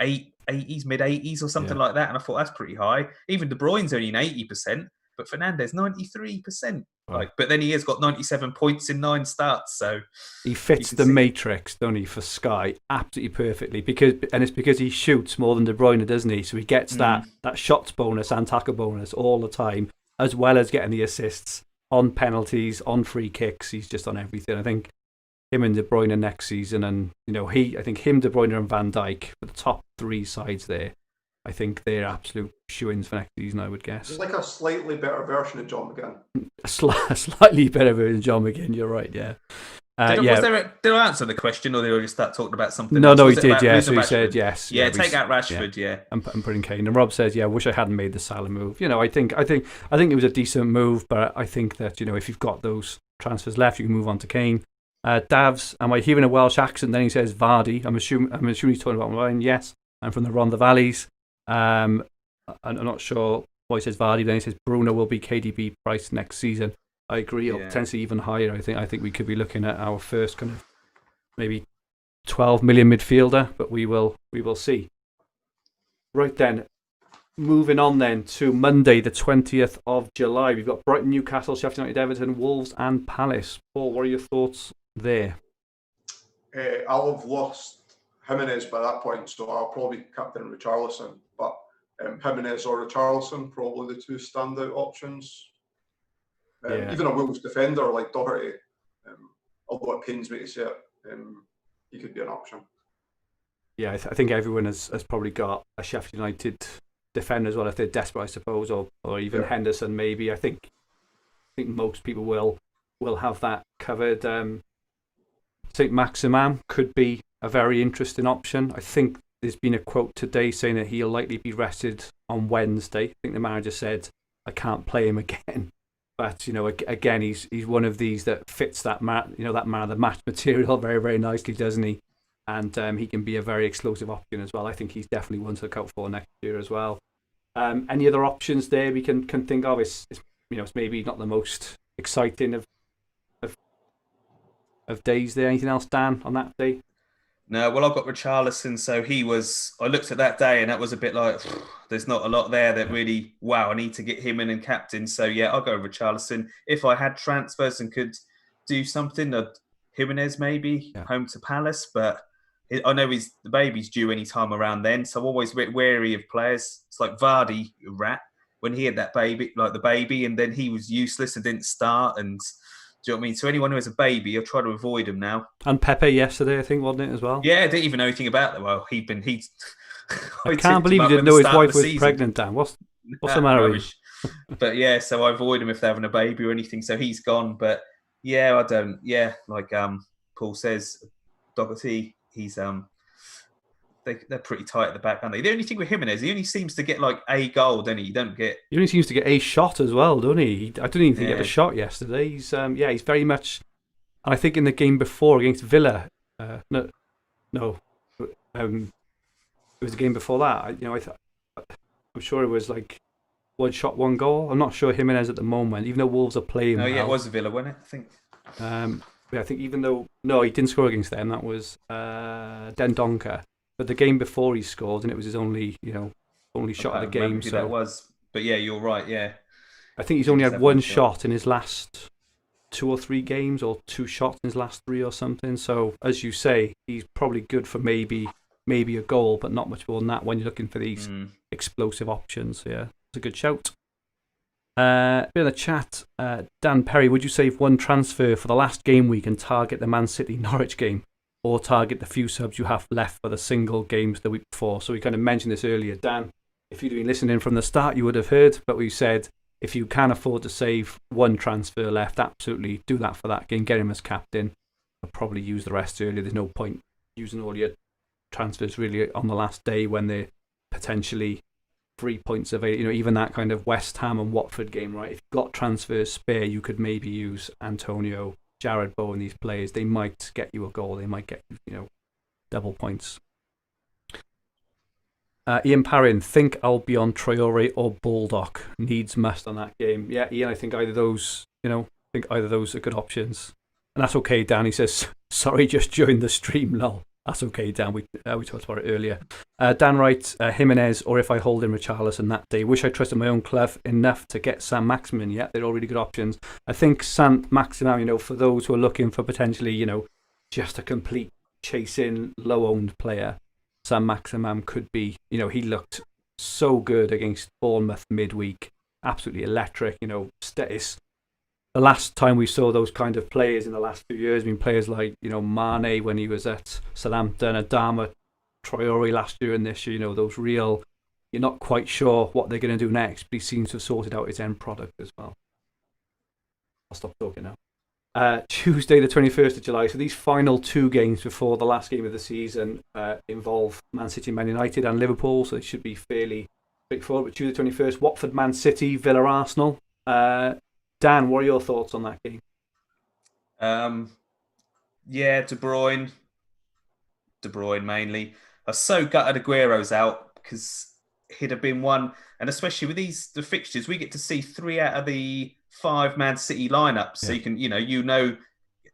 80s, mid 80s or something like that. And I thought that's pretty high. Even De Bruyne's only in 80%, but Fernandes 93%. Wow. Like, but then he has got 97 points in 9 starts. So he fits the matrix, don't he, for Sky absolutely perfectly. It's because he shoots more than De Bruyne, doesn't he? So he gets that shots bonus and tackle bonus all the time, as well as getting the assists on penalties, on free kicks. He's just on everything. I think him and De Bruyne next season, and I think him, De Bruyne, and Van Dijk for the top 3 sides there. I think they're absolute shoo-ins for next season, I would guess. It's like a slightly better version of John McGinn. A slightly better version of John McGinn. You're right. Yeah. Did I answer the question, or did I just start talking about something? No, he did. Yeah, so he said yes. Yeah, take out Rashford. Yeah, and put in Kane. And Rob says, I wish I hadn't made the Salah move. I think it was a decent move, but I think that if you've got those transfers left, you can move on to Kane. Davs, am I hearing a Welsh accent? Then he says Vardy. I'm assuming he's talking about mine. Yes, I'm from the Rhondda Valleys. I'm not sure why he says Vardy. Then he says Bruno will be KDB price next season. I agree, or potentially even higher. I think we could be looking at our first kind of maybe 12 million midfielder, but we will see. Right then, moving on then to Monday, the 20th of July. We've got Brighton, Newcastle, Sheffield United, Everton, Wolves, and Palace. Paul, what are your thoughts there? I'll have lost Jimenez by that point, so I'll probably captain Richarlison. But Jimenez or Richarlison, probably the 2 standout options. Even a Wolves defender like Doherty, although it pains me to say it, he could be an option. Yeah, I think everyone has probably got a Sheffield United defender as well, if they're desperate, I suppose, or even Henderson maybe. I think most people will have that covered. St. Maximin could be a very interesting option. I think there's been a quote today saying that he'll likely be rested on Wednesday. I think the manager said, I can't play him again. But again, he's one of these that fits that man of the match material very, very nicely, doesn't he? And he can be a very explosive option as well. I think he's definitely one to look out for next year as well. Any other options there we can think of? It's maybe not the most exciting of days there. Anything else, Dan, on that day? No, well, I've got Richarlison, so I looked at that day and that was a bit like, there's not a lot there that really, I need to get him in and captain. So, I'll go Richarlison. If I had transfers and could do something, Jimenez maybe, home to Palace, but I know the baby's due any time around then, so I'm always a bit wary of players. It's like Vardy, when he had that baby, and then he was useless and didn't start, and do you know what I mean? So anyone who has a baby, I'll try to avoid him now. And Pepe yesterday, I think, wasn't it, as well? Yeah, I didn't even know anything about that. Well, I can't believe you didn't know his wife was pregnant, Dan. What's the matter with you? But so I avoid him if they're having a baby or anything. So he's gone. But I don't. Yeah, like Paul says, Doherty, he's they're pretty tight at the back, aren't they? The only thing with Jimenez, he only seems to get like a goal, doesn't he? He only seems to get a shot as well, doesn't he? I don't even think he had a shot yesterday. He's he's very much. And I think in the game before against Villa, it was the game before that. I'm sure it was like 1 shot, 1 goal. I'm not sure Jimenez at the moment, even though Wolves are playing. Oh yeah, it was Villa, wasn't it? I think. I think even though he didn't score against them, that was Dendoncker. But the game before he scored, and it was his only shot of the game. So that was. But you're right. Yeah. I think he's only had 1 shot in his last 2 or 3 games, or 2 shots in his last 3 or something. So as you say, he's probably good for maybe a goal, but not much more than that when you're looking for these explosive options. Yeah, it's a good shout. Bit in the chat, Dan Perry, would you save 1 transfer for the last game week and target the Man City Norwich game, or target the few subs you have left for the single games the week before? So we kind of mentioned this earlier, Dan. If you'd been listening from the start, you would have heard, but we said if you can afford to save one transfer left, absolutely do that for that game. Get him as captain. I'll probably use the rest earlier. There's no point using all your transfers really on the last day when they're potentially 3 points available. Even that kind of West Ham and Watford game, right? If you've got transfers spare, you could maybe use Antonio, Jared Bowen, these players. They might get you a goal. They might get you, double points. Ian Parrin, think Albion, Traore or Baldock? Needs must on that game. Yeah, Ian, I think either of those, are good options. And that's okay, Dan. He says, sorry, just joined the stream, lol. That's okay, Dan. We talked about it earlier. Dan writes, Jimenez, or if I hold in Richarlison that day. Wish I trusted my own club enough to get Sam Maximin. Yeah, they're all really good options. I think Sam Maximin, for those who are looking for potentially, just a complete chase-in, low-owned player, Sam Maximin could be, he looked so good against Bournemouth midweek. Absolutely electric, the last time we saw those kind of players in the last few years, players like, Mane when he was at Southampton, Adama, Traore last year and this year, those real, you're not quite sure what they're going to do next, but he seems to have sorted out his end product as well. I'll stop talking now. Tuesday the 21st of July. So these final two games before the last game of the season involve Man City, Man United and Liverpool, so it should be fairly straightforward. But Tuesday 21st, Watford, Man City, Villa, Arsenal. Dan, what are your thoughts on that game? Yeah, De Bruyne mainly. I was so gutted Aguero's out because he'd have been one, and especially with the fixtures, we get to see 3 out of the 5 Man City lineups. So you can,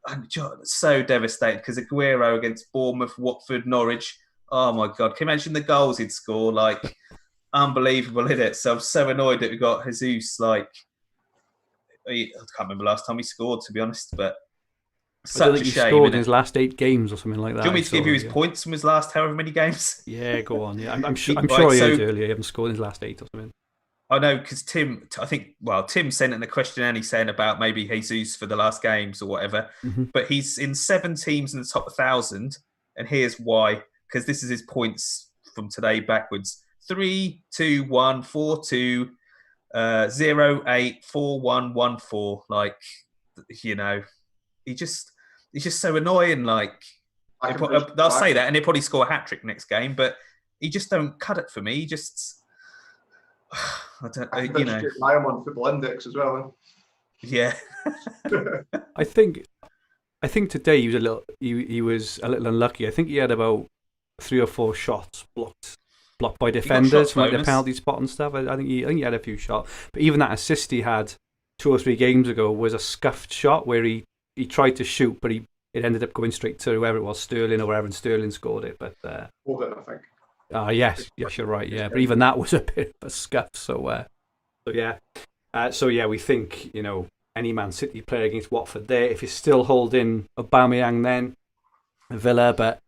I'm so devastated because Aguero against Bournemouth, Watford, Norwich. Oh my God, can you imagine the goals he'd score? Like, unbelievable, isn't it? So I'm so annoyed that we got Jesus. Like, I can't remember last time he scored, to be honest, but such a shame. He scored in his last 8 games or something like that. Do you want me to give you his points from his last however many games? Yeah, go on. Yeah, I'm sure I heard earlier he hasn't scored in his last 8 or something. I know, because Tim sent in a question and he's saying about maybe Jesus for the last games or whatever, but he's in 7 teams in the top 1,000, and here's why, because this is his points from today backwards: 3, 2, 1, 4, 2, 0, 8, 4, 1, 1, 4. Like, he's just so annoying. Like, I'll say that, and he'll probably score a hat-trick next game, but he just don't cut it for me. He just, I don't, I am on Football Index as well. Yeah. I think today he was a little unlucky. I think he had about 3 or 4 shots blocked by defenders from the penalty spot and stuff. I think he had a few shots, but even that assist he had 2 or 3 games ago was a scuffed shot where he tried to shoot, but it ended up going straight to whoever it was, Sterling or wherever, and Sterling scored it. But Foden, I think. Yes, you're right. Yeah, but even that was a bit of a scuff. So we think any Man City player against Watford there, if he's still holding Aubameyang, then Villa. But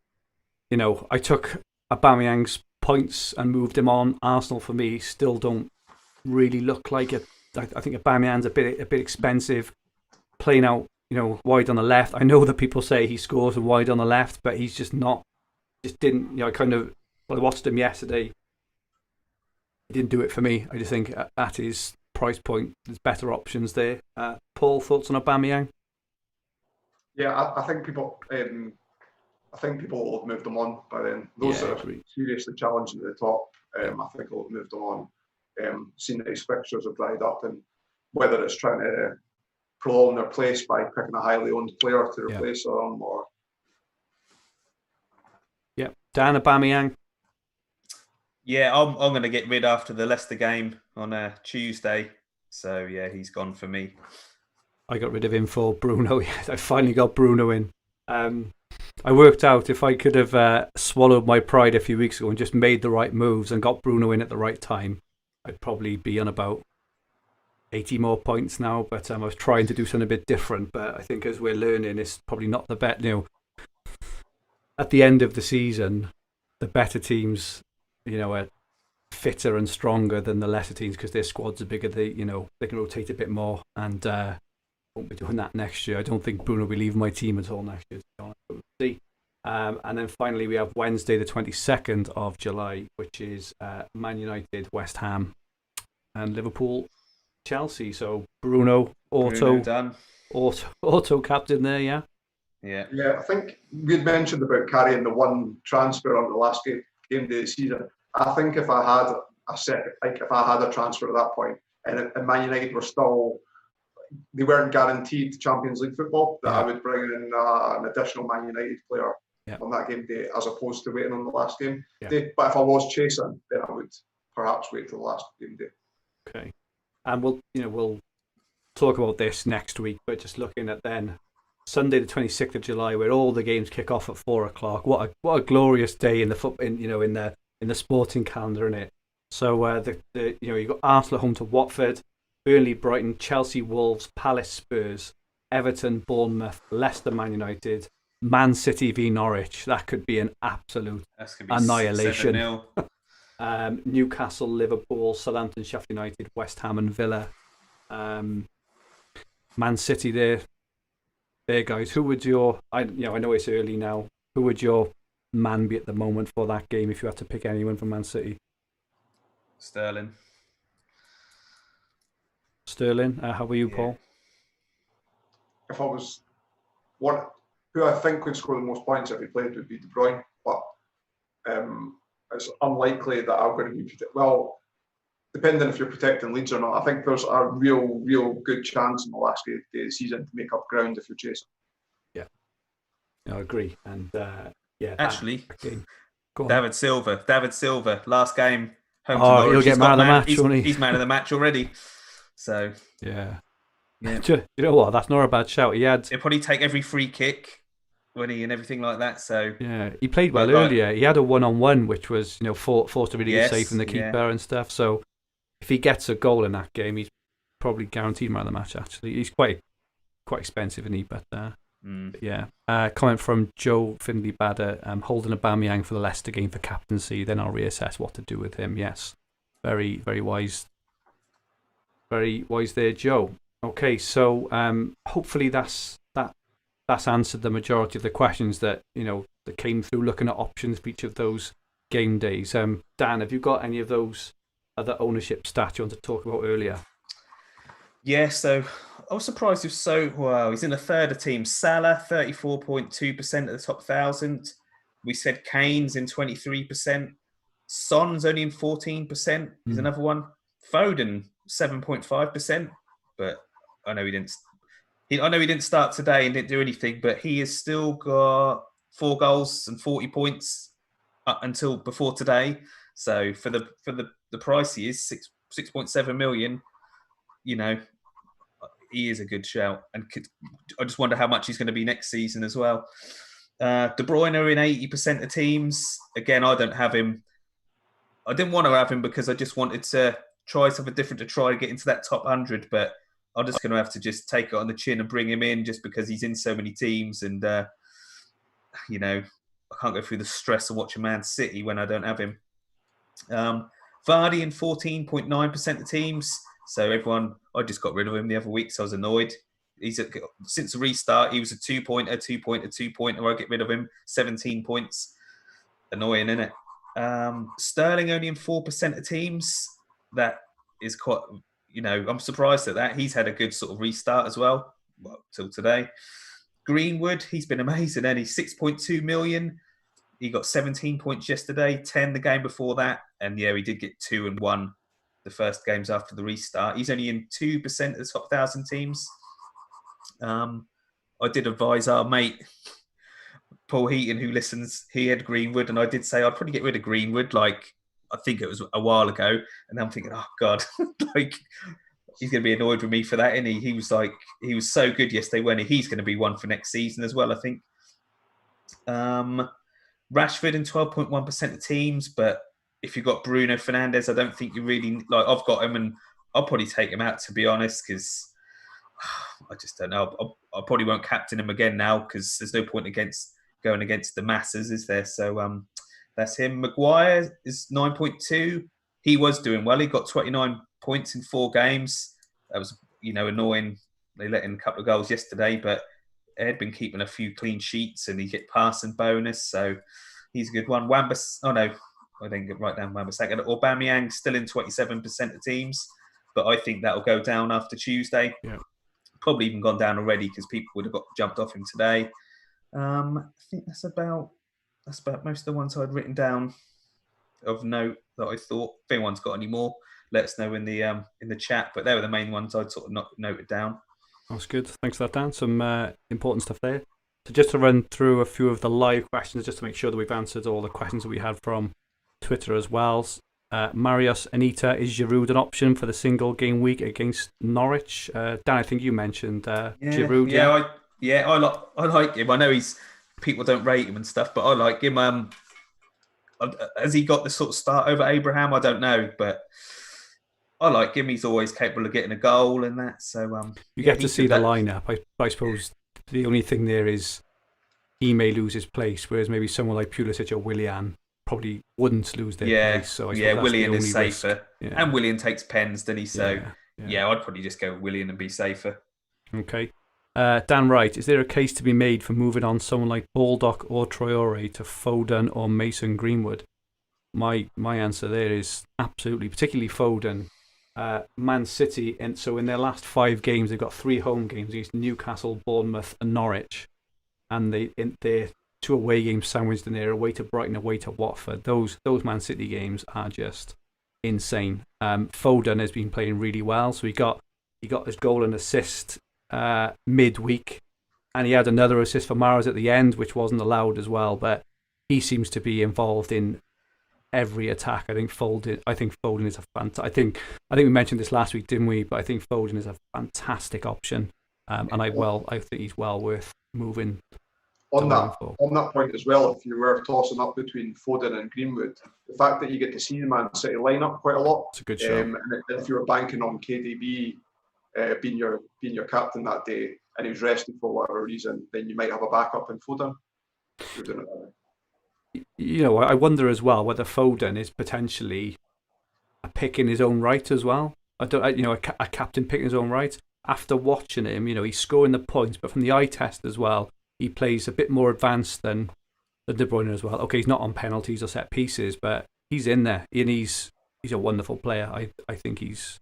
I took Aubameyang's points and moved him on. Arsenal for me still don't really look like it. I think Aubameyang's a bit expensive, playing out wide on the left. I know that people say he scores wide on the left, but he's just not. Just didn't. I watched him yesterday. He didn't do it for me. I just think at his price point, there's better options there. Paul, thoughts on Aubameyang? Yeah, I think people will have moved them on by then. Those that are seriously challenging at the top, I think will have moved them on. Seen that his fixtures have dried up, and whether it's trying to prolong their place by picking a highly owned player to replace them, or Dan, Aubameyang. Yeah, I'm going to get rid after the Leicester game on Tuesday. So yeah, he's gone for me. I got rid of him for Bruno. I finally got Bruno in. I worked out if I could have swallowed my pride a few weeks ago and just made the right moves and got Bruno in at the right time, I'd probably be on about 80 more points now. But I was trying to do something a bit different. But I think as we're learning, it's probably not the best. At the end of the season, the better teams, are fitter and stronger than the lesser teams because their squads are bigger. They can rotate a bit more, and won't be doing that next year. I don't think Bruno will be leaving my team at all next year. We'll see. And then finally, we have Wednesday, the 22nd of July, which is Man United, West Ham, and Liverpool. Chelsea. So Bruno Bruno done. auto captain there, yeah. Yeah. Yeah, I think we'd mentioned about carrying the one transfer on the last game day of the season. I think if I had a transfer at that point, and Man United were still, they weren't guaranteed Champions League football, that I would bring in an additional Man United player on that game day, as opposed to waiting on the last game day. But if I was chasing, then I would perhaps wait till the last game day. Okay, and we'll talk about this next week. But just looking at then Sunday the 26th of July, where all the games kick off at 4:00. What a glorious day in the in the sporting calendar, isn't it? So you got Arsenal home to Watford, Burnley, Brighton, Chelsea, Wolves, Palace, Spurs, Everton, Bournemouth, Leicester, Man United, Man City v Norwich. That could be an absolute annihilation. 7-0. Newcastle, Liverpool, Southampton, Sheffield United, West Ham and Villa. Man City there, guys. Who would I know it's early now. Who would your man be at the moment for that game if you had to pick anyone from Man City? Sterling. How about you, Paul? If I was who I think would score the most points if he played would be De Bruyne, but it's unlikely that I'm going to be depending if you're protecting Leeds or not. I think there's a real good chance in the last day of the season to make up ground if you're chasing. Yeah, I agree. And actually, David Silva, last game home to Norwich. He'll get man of the match, won't he? He's man of the match already. So yeah. You know what? That's not a bad shout. He'll probably take every free kick and everything like that. So yeah, he played well earlier. He had a 1-on-1 which was forced to really get safe from the keeper and stuff. So if he gets a goal in that game, he's probably guaranteed man of the match. Actually, he's quite expensive, isn't he? But yeah. Comment from Joe Findlay Badder. Holding Aubameyang for the Leicester game for captaincy. Then I'll reassess what to do with him. Yes, very very wise. Very wise there, Joe. Okay, so hopefully that's answered the majority of the questions that that came through looking at options for each of those game days. Dan, have you got any of those other ownership stats you want to talk about earlier? Yeah, so I was surprised he's in a third of teams. Salah 34.2% of the top 1,000. We said Kane's in 23%. Son's only in 14%. Is another one. Foden 7.5%, but I know he didn't start today and didn't do anything, but he has still got 4 goals and 40 points up until before today. So for the price he is 6.7 million, he is a good shout, and I just wonder how much he's going to be next season as well. De Bruyne are in 80% of teams. Again, I don't have him. I didn't want to have him because I just wanted to try something different to try to get into that top 100, but I'm just going to have to just take it on the chin and bring him in just because he's in so many teams, and I can't go through the stress of watching Man City when I don't have him. Vardy in 14.9% of teams. So I just got rid of him the other week, so I was annoyed. Since the restart, he was a 2-pointer. I get rid of him, 17 points. Annoying, isn't it? Sterling only in 4% of teams. That is quite, I'm surprised at that. He's had a good sort of restart as well till today. Greenwood, he's been amazing, and he's 6.2 million. He got 17 points yesterday, 10 the game before that, and he did get 2 and 1 the first games after the restart. He's only in 2% of the top 1,000 teams. I did advise our mate Paul Heaton, who listens, he had Greenwood, and I did say I'd probably get rid of Greenwood, I think it was a while ago, and I'm thinking, oh God, he's going to be annoyed with me for that, isn't he? He was so good yesterday, when he's going to be one for next season as well, I think. Rashford in 12.1% of teams, but if you've got Bruno Fernandes, I don't think you really I've got him, and I'll probably take him out, to be honest, because I just don't know. I probably won't captain him again now, because there's no point going against the masses, is there? So that's him. Maguire is 9.2. He was doing well. He got 29 points in 4 games. That was annoying. They let in a couple of goals yesterday, but Ed been keeping a few clean sheets, and he get passing bonus, so he's a good one. I didn't get right down Wan-Bissaka. Aubameyang still in 27% of teams, but I think that'll go down after Tuesday. Yeah. Probably even gone down already because people would have jumped off him today. I think that's about most of the ones I'd written down of note that I thought. If anyone's got any more, let us know in the chat. But they were the main ones I'd sort of noted down. That's good. Thanks for that, Dan. Some important stuff there. So just to run through a few of the live questions, just to make sure that we've answered all the questions that we had from Twitter as well. Marius Anita, is Giroud an option for the single game week against Norwich? Dan, I think you mentioned Giroud. I like him. I know people don't rate him and stuff, but I like him. Has he got the sort of start over Abraham? I don't know, but I like him. He's always capable of getting a goal and that. So you get to see the lineup. I suppose the only thing there is he may lose his place, whereas maybe someone like Pulisic or Willian probably wouldn't lose their place. So Willian is safer, yeah. And Willian takes pens, doesn't he? So yeah, I'd probably just go with Willian and be safer. Okay. Dan Wright, is there a case to be made for moving on someone like Baldock or Traore to Foden or Mason Greenwood? My answer there is absolutely, particularly Foden. Man City, and so in their last 5 games, they've got 3 home games against Newcastle, Bournemouth, and Norwich, and they're 2 away games sandwiched in there, away to Brighton, away to Watford. Those Man City games are just insane. Foden has been playing really well, so he got his goal and assist midweek, and he had another assist for Mahrez at the end, which wasn't allowed as well. But he seems to be involved in every attack. I think Foden is a fantastic. I think we mentioned this last week, didn't we? But I think Foden is a fantastic option, and I think he's well worth moving. On that point as well, if you were tossing up between Foden and Greenwood, the fact that you get to see the Man City lineup quite a lot, it's a good show. And if you were banking on KDB being your captain that day, and he was rested for whatever reason, then you might have a backup in Foden. I wonder as well whether Foden is potentially a pick in his own right as well. A captain pick in his own right. After watching him, he's scoring the points, but from the eye test as well, he plays a bit more advanced than De Bruyne as well. Okay, he's not on penalties or set pieces, but he's in there, and he's a wonderful player. I think he's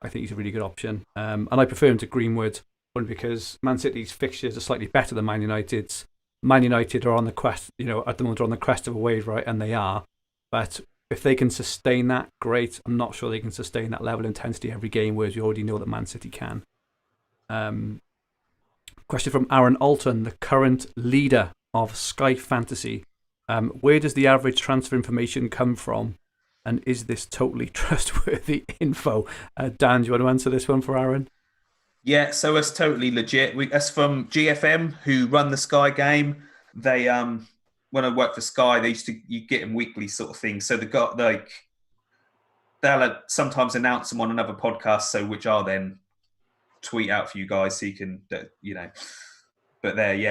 a really good option, and I prefer him to Greenwood, only because Man City's fixtures are slightly better than Man United's. Man United are on the crest, at the moment they're on the crest of a wave, right? And they are, but if they can sustain that, great. I'm not sure they can sustain that level of intensity every game, whereas you already know that Man City can. Question from Aaron Alton, the current leader of Sky Fantasy. Where does the average transfer information come from? And is this totally trustworthy info? Dan, do you want to answer this one for Aaron? Yeah, so it's totally legit. That's from GFM, who run the Sky game. They when I worked for Sky, you get them weekly sort of thing. So they'll sometimes announce them on another podcast, so which I'll then tweet out for you guys so you can, But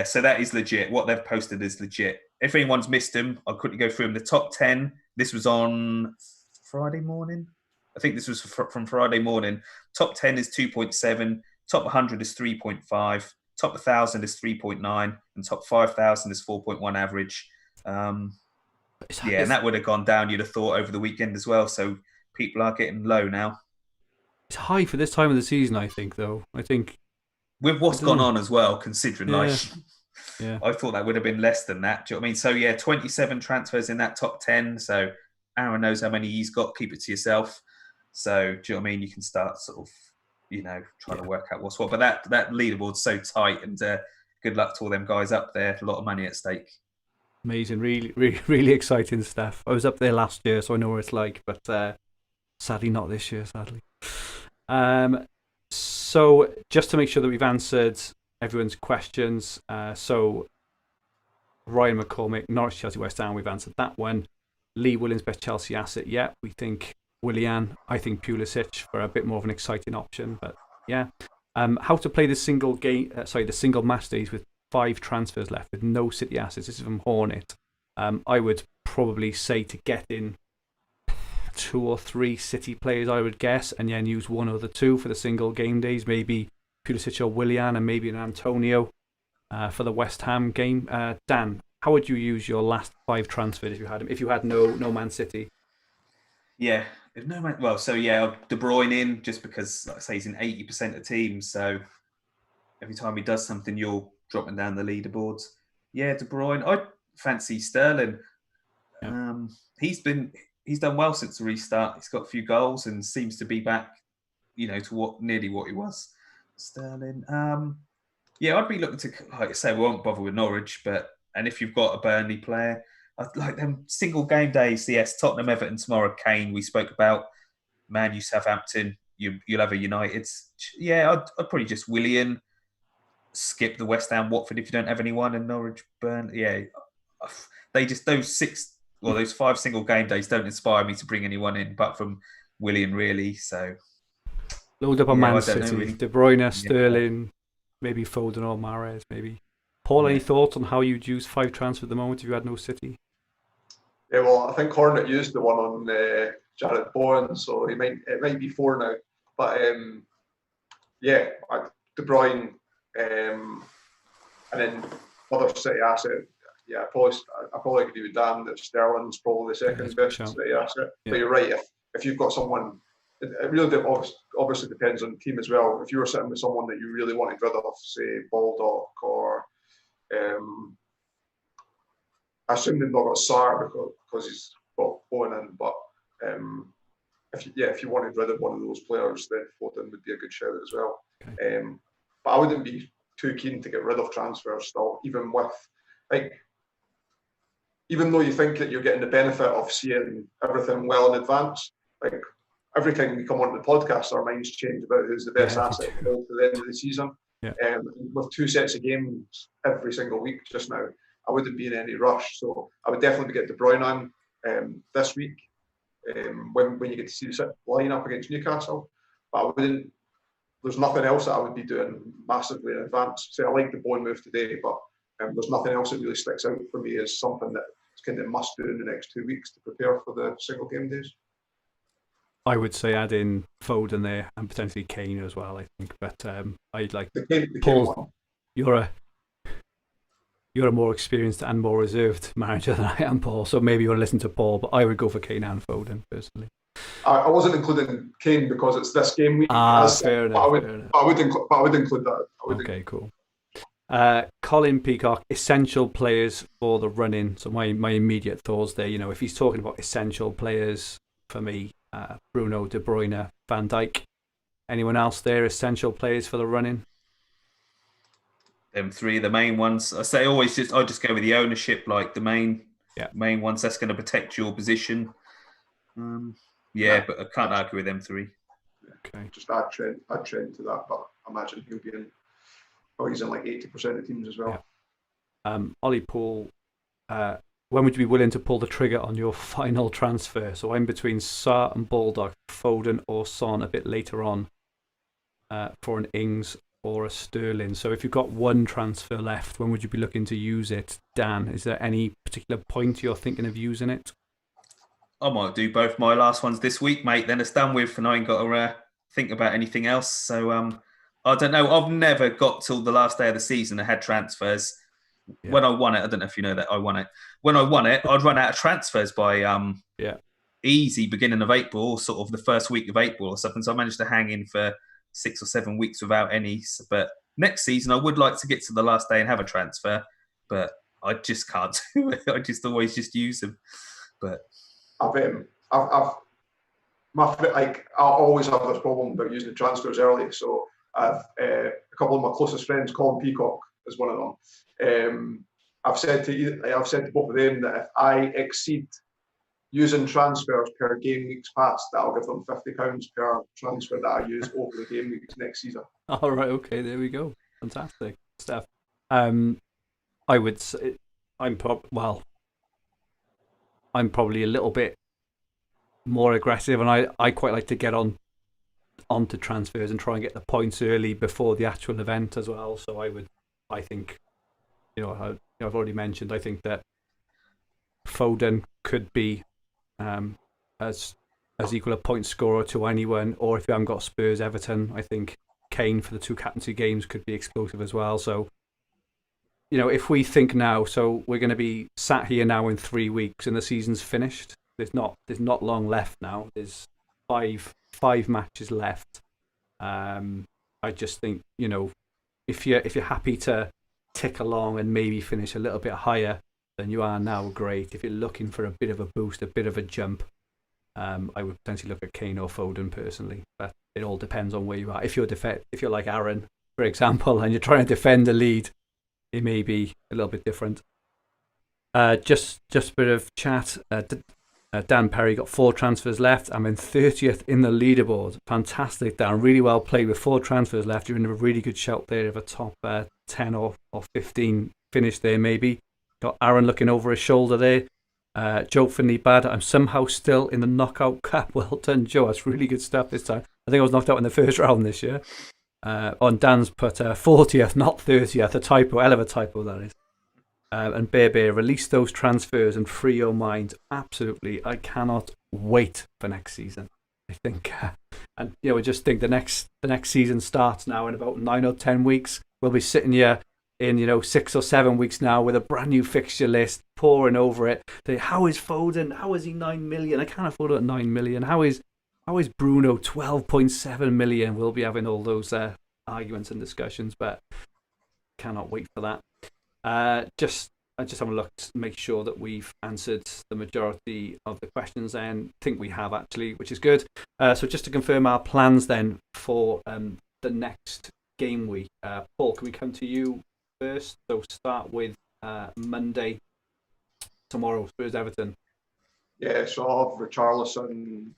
so that is legit. What they've posted is legit. If anyone's missed them, I'll quickly go through them. The top 10, this was on Friday morning. I think this was from Friday morning. Top 10 is 2.7, top 100 is 3.5, top 1,000 is 3.9, and top 5,000 is 4.1 average. And that would have gone down, you'd have thought, over the weekend as well. So people are getting low now. It's high for this time of the season, I think, though. With what's gone on as well, considering I thought that would have been less than that. Do you know what I mean? So 27 transfers in that top 10. So Aaron knows how many he's got. Keep it to yourself. So do you know what I mean? You can start sort of, trying to work out what's what. But that leaderboard's so tight, and good luck to all them guys up there. A lot of money at stake. Amazing, really, really, really exciting stuff. I was up there last year, so I know what it's like, but sadly not this year. Sadly. So just to make sure that we've answered everyone's questions, so Ryan McCormick, Norwich, Chelsea, West Ham, we've answered that one. Lee Williams, best Chelsea asset, we think Willian. I think Pulisic for a bit more of an exciting option, but how to play the single match days with 5 transfers left with no City assets. This is from Hornet. I would probably say to get in 2 or 3 City players, I would guess, and then use 1 or 2 for the single game days. Maybe Pulisic or Willian, and maybe an Antonio for the West Ham game. Dan, how would you use your last 5 transfers if you had them? If you had no Man City? Yeah, No man. Well, so yeah, De Bruyne in just because, like I say, he's in 80% of teams. So every time he does something, you're dropping down the leaderboards. Yeah, De Bruyne. I fancy Sterling. Yeah. He's done well since the restart. He's got a few goals and seems to be back, to nearly what he was. Sterling. Yeah, I'd be looking to, like I say, we won't bother with Norwich, and if you've got a Burnley player, I'd like them single game days. Yes, Tottenham, Everton tomorrow. Kane, we spoke about. Man U, Southampton. You'll have a United. Yeah, I'd probably just Willian skip the West Ham, Watford if you don't have anyone, and Norwich, Burnley. Yeah, they just those 5 single game days don't inspire me to bring anyone in, apart from Willian, really. So Load up on Man I don't know, City. really. De Bruyne, Sterling, maybe Foden or Mahrez, maybe. Paul, any thoughts on how you'd use 5 transfers at the moment if you had no City? Yeah, well, I think Hornet used the one on Jared Bowen, so it might be 4 now. But De Bruyne, and then other City asset. Yeah, I probably agree with Dan that Sterling's probably the second best City asset. Yeah. But you're right, if you've got someone, it really obviously depends on the team as well. If you were sitting with someone that you really wanted rid of, say Baldock or I assume they've not got Sarr because he's got Bowen in, but if you wanted rid of one of those players, then Foden would be a good shout as well. Okay. But I wouldn't be too keen to get rid of transfers still, even though you think that you're getting the benefit of seeing everything well in advance. Like every time we come on the podcast, our minds change about who's the best asset to the end of the season. Yeah. With 2 sets of games every single week just now, I wouldn't be in any rush. So I would definitely get De Bruyne on this week when you get to see the line-up against Newcastle. But I wouldn't. There's nothing else that I would be doing massively in advance. So I like the Bowen move today, but there's nothing else that really sticks out for me as something that kind of must do in the next 2 weeks to prepare for the single game days. I would say add in Foden there and potentially Kane as well, I think. But I'd like the Paul. You're a more experienced and more reserved manager than I am, Paul. So maybe you want to listen to Paul, but I would go for Kane and Foden personally. I wasn't including Kane because it's this game week. Fair enough. I would include that. Okay, cool. Colin Peacock, essential players for the run-in. So my immediate thoughts there, if he's talking about essential players for me, Bruno, De Bruyne, Van Dijk. Anyone else there, essential players for the run-in? Them 3, the main ones. I just go with the ownership, like the main ones. That's going to protect your position. But I can't argue with them 3. Okay. Just add Trent to that, but I imagine he'll be in. Oh, he's in like 80% of teams as well. Yeah. Ollie Paul, when would you be willing to pull the trigger on your final transfer? So I'm between Sarr and Baldock, Foden or Son a bit later on for an Ings or a Sterling. So if you've got one transfer left, when would you be looking to use it? Dan, is there any particular point you're thinking of using it? I might do both my last ones this week, mate. Then it's done with, and I ain't got to think about anything else. So I don't know. I've never got till the last day of the season and had transfers. Yeah. When I won it, I don't know if you know that I won it. When I won it, I'd run out of transfers by easy beginning of April, sort of the first week of April or something. So I managed to hang in for 6 or 7 weeks without any. But next season, I would like to get to the last day and have a transfer, but I just can't do it. I just always just use them. But I always have this problem about using the transfers early. So I've a couple of my closest friends, Colin Peacock is one of them. I've said to both of them that if I exceed using transfers per game weeks past, that I'll give them £50 per transfer that I use over the game weeks next season. All right, okay, there we go. Fantastic stuff. I would say I'm probably a little bit more aggressive, and I quite like to get onto transfers and try and get the points early before the actual event as well. So I think, I've already mentioned, I think that Foden could be as equal a point scorer to anyone, or if you haven't got Spurs, Everton, I think Kane for the 2 captaincy games could be explosive as well. So, if we think now, so we're going to be sat here now in 3 weeks and the season's finished. There's not long left now. There's five matches left. I just think, if you're happy to tick along and maybe finish a little bit higher than you are now, great. If you're looking for a bit of a boost, a bit of a jump, I would potentially look at Kane or Foden personally. But it all depends on where you are. If you're like Aaron, for example, and you're trying to defend the lead, it may be a little bit different. Just a bit of chat. Dan Perry got 4 transfers left. I'm in 30th in the leaderboard. Fantastic, Dan. Really well played with 4 transfers left. You're in a really good shout there of a top 10 or 15 finish there, maybe. Got Aaron looking over his shoulder there. Joe Finley bad. I'm somehow still in the knockout cup. Well done, Joe. That's really good stuff this time. I think I was knocked out in the first round this year. On Dan's put 40th, not 30th. A typo. Hell of a typo, that is. And Bear, release those transfers and free your mind. Absolutely. I cannot wait for next season. I think, and I just think the next season starts now in about 9 or 10 weeks. We'll be sitting here in 6 or 7 weeks now with a brand new fixture list, poring over it. How is Foden? How is he 9 million? I can't afford it at 9 million. How is Bruno 12.7 million? We'll be having all those arguments and discussions, but cannot wait for that. I just have a look to make sure that we've answered the majority of the questions, and think we have actually, which is good. So just to confirm our plans then for the next game week. Paul, can we come to you first? So start with Monday, tomorrow, Spurs Everton. Yeah, so I'll have Richarlison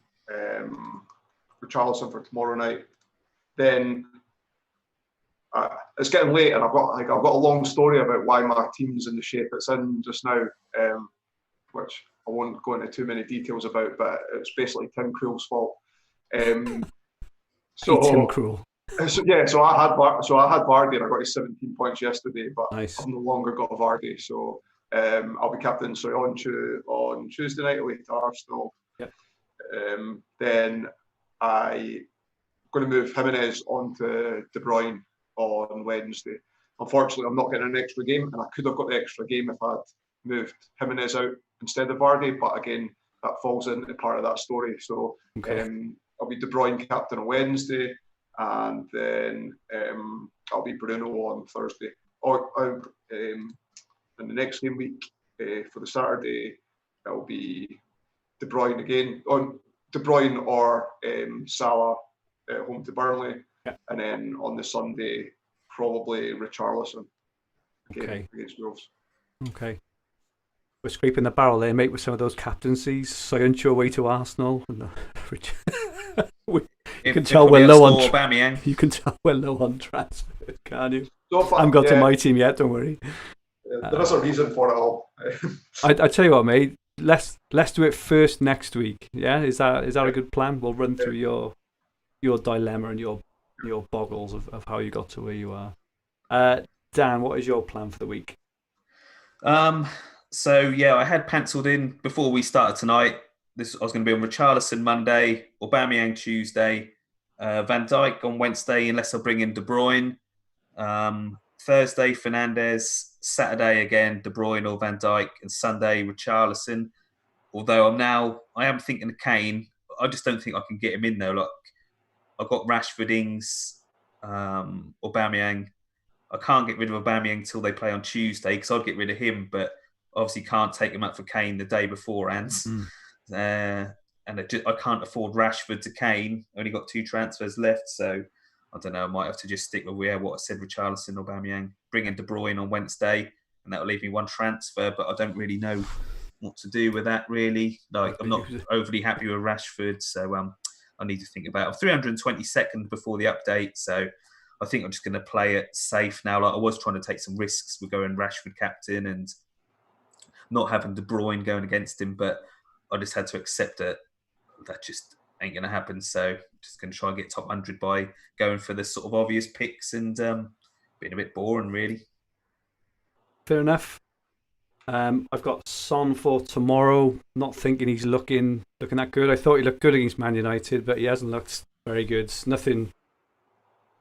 for tomorrow night. Then it's getting late, and I've got a long story about why my team's in the shape it's in just now, which I won't go into too many details about. But it's basically Tim Krul's fault. Tim Krul. So I had Vardy, and I got his 17 points yesterday, but nice. I've no longer got Vardy, so I'll be captain. So on Tuesday night away to Arsenal. Yep. Then I'm going to move Jimenez onto De Bruyne on Wednesday. Unfortunately, I'm not getting an extra game, and I could have got the extra game if I'd moved Jimenez out instead of Vardy. But again, that falls into part of that story. So okay. I'll be De Bruyne captain on Wednesday, and then I'll be Bruno on Thursday. In the next game week for the Saturday, it'll be De Bruyne again, on De Bruyne or Salah home to Burnley. Yeah. And then on the Sunday, probably Richarlison against Wolves. Okay. We're scraping the barrel there, mate, with some of those captaincies. Soyuncu away to Arsenal. You can tell we're low on transfers, can't you? So far, I haven't got to my team yet, don't worry. There is a reason for it all. I tell you what, mate. Let's do it first next week. Yeah, is that a good plan? We'll run through your dilemma and your boggles of how you got to where you are. Dan, what is your plan for the week? So yeah, I had penciled in before we started tonight. I was going to be on Richarlison Monday, Aubameyang Tuesday, Van Dijk on Wednesday, unless I bring in De Bruyne. Thursday, Fernandes. Saturday again, De Bruyne or Van Dijk, and Sunday Richarlison. Although I am thinking of Kane. I just don't think I can get him in though. Like, I've got Rashford, Ings, Aubameyang. I can't get rid of Aubameyang until they play on Tuesday because I'd get rid of him, but obviously can't take him up for Kane the day beforehand. And I can't afford Rashford to Kane. Only got 2 transfers left, so I don't know. I might have to just stick with what I said: Richarlison, Aubameyang. Bring in De Bruyne on Wednesday, and that'll leave me 1 transfer. But I don't really know what to do with that. Really, like I'm not overly happy with Rashford, so I need to think about it. I'm 322nd before the update, so I think I'm just going to play it safe now. Like I was trying to take some risks with going Rashford captain and not having De Bruyne going against him, but I just had to accept that just ain't going to happen. So just going to try and get top 100 by going for the sort of obvious picks and being a bit boring, really. Fair enough. I've got Son for tomorrow. Not thinking he's looking that good. I thought he looked good against Man United, but he hasn't looked very good. Nothing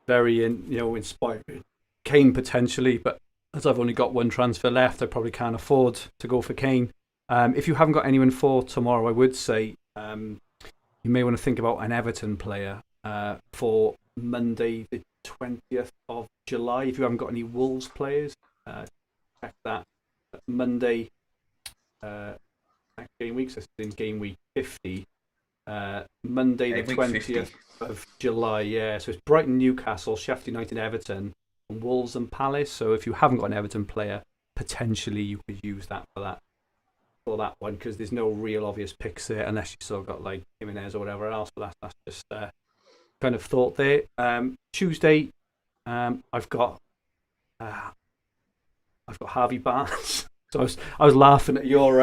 very inspiring. Kane potentially, but as I've only got 1 transfer left, I probably can't afford to go for Kane. If you haven't got anyone for tomorrow, I would say you may want to think about an Everton player for Monday the 20th of July. If you haven't got any Wolves players, check that. Monday, next game week, so it's in game week 50. Monday the 20th of July, yeah. So it's Brighton, Newcastle, Sheffield United, Everton, and Wolves and Palace. So if you haven't got an Everton player, potentially you could use that for that one, because there's no real obvious picks there unless you still got like Jimenez or whatever else. But that's just kind of thought there. Tuesday, I've got Harvey Barnes. So I was laughing at your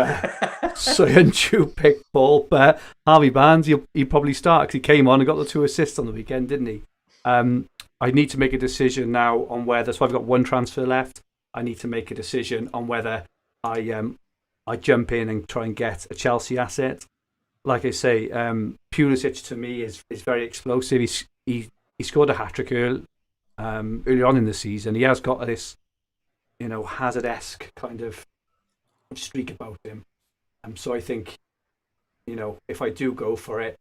Soyuncu pick, Paul, but Harvey Barnes, he'll probably start because he came on and got the 2 assists on the weekend, didn't he? I need to make a decision now on whether. So I've got 1 transfer left. I need to make a decision on whether I jump in and try and get a Chelsea asset. Like I say, Pulisic to me is very explosive. He scored a hat-trick early on in the season. He has got this, Hazard-esque kind of streak about him. So I think, if I do go for it,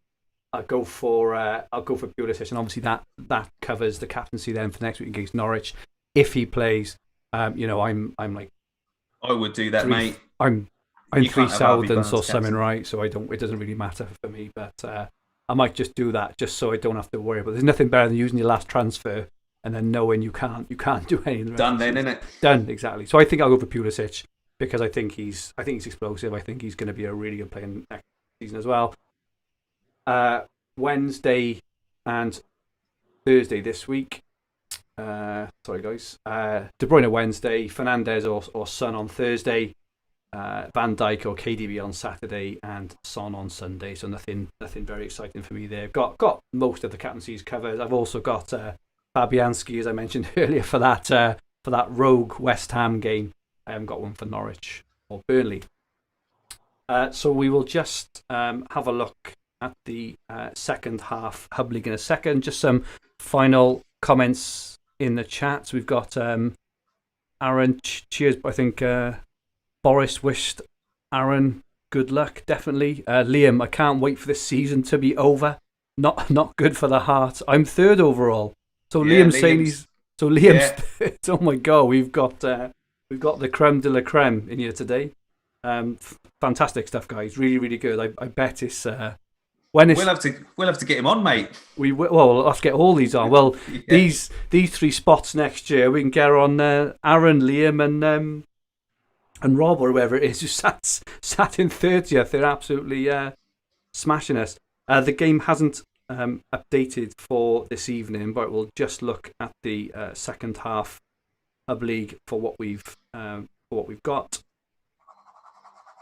I'll go for Pulisic, and obviously that covers the captaincy then for next week against Norwich. If he plays, I'm like, I would do that, mate. I'm 3,000 or something, right? So it doesn't really matter for me, but I might just do that just so I don't have to worry. But there's nothing better than using your last transfer and then knowing you can't do anything. Done then, isn't it? Done, exactly. So I think I'll go for Pulisic because I think he's explosive. I think he's going to be a really good player next season as well. Wednesday and Thursday this week. Sorry, guys. De Bruyne Wednesday, Fernandes or Son on Thursday, Van Dijk or KDB on Saturday, and Son on Sunday. So nothing very exciting for me there. Got most of the captaincies covered. I've also got Fabianski, as I mentioned earlier, for that rogue West Ham game. I haven't got one for Norwich or Burnley. So we will just have a look at the second half Hub League in a second. Just some final comments in the chat. So we've got Aaron, cheers. I think Boris wished Aaron good luck, definitely. Liam, I can't wait for this season to be over. Not good for the heart. I'm 3rd overall. So yeah, Liam's saying he's... So Liam's... Yeah. Oh my God, we've got the creme de la creme in here today. Fantastic stuff, guys. Really, really good. I bet it's... We'll have to get him on, mate. We'll have to get all these on. Well, yeah. these 3 spots next year, we can get on Aaron, Liam, and Rob or whoever it is who sat in 30th. They're absolutely smashing us. The game hasn't updated for this evening, but we'll just look at the second half Hub League for what we've got.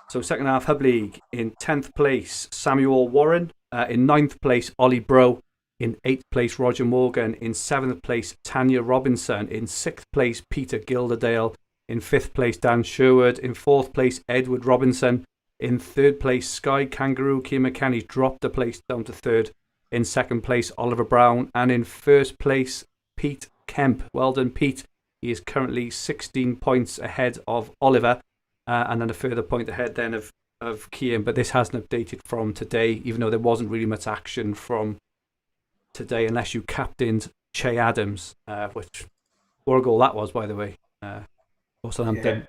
So second half Hub League, in 10th place Samuel Warren, in 9th place Ollie Bro, in 8th place Roger Morgan, in 7th place Tanya Robinson, in 6th place Peter Gilderdale, in 5th place Dan Sherwood, in 4th place Edward Robinson, in 3rd place Sky Kangaroo. Keir McKenny dropped a place down to 3rd. In 2nd place Oliver Brown, and in 1st place Pete Kemp. Well done, Pete. He is currently 16 points ahead of Oliver, and then a further point ahead then of Kian, but this hasn't updated from today, even though there wasn't really much action from today unless you captained Che Adams, which what a goal that was, by the way. Southampton.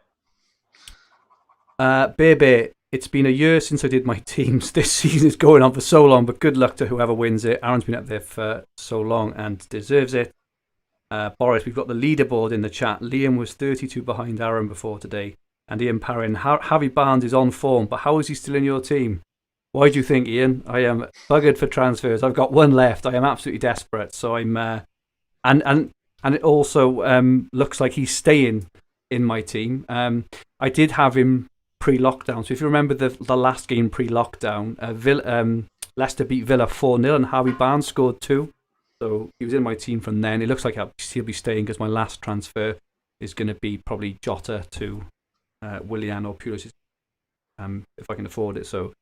Yeah. Bear, it's been a year since I did my teams. This season is going on for so long, but good luck to whoever wins it. Aaron's been up there for so long and deserves it. Boris, we've got the leaderboard in the chat. Liam was 32 behind Aaron before today. And Ian Parrin, Harvey Barnes is on form, but how is he still in your team? Why do you think, Ian? I am buggered for transfers. I've got 1 left. I am absolutely desperate. So I'm, and it also looks like he's staying in my team. I did have him pre-lockdown. So if you remember the last game pre-lockdown, Leicester beat Villa 4-0 and Harvey Barnes scored 2. So he was in my team from then. It looks like he'll be staying because my last transfer is going to be probably Jota to Willian or Pulisic, if I can afford it. So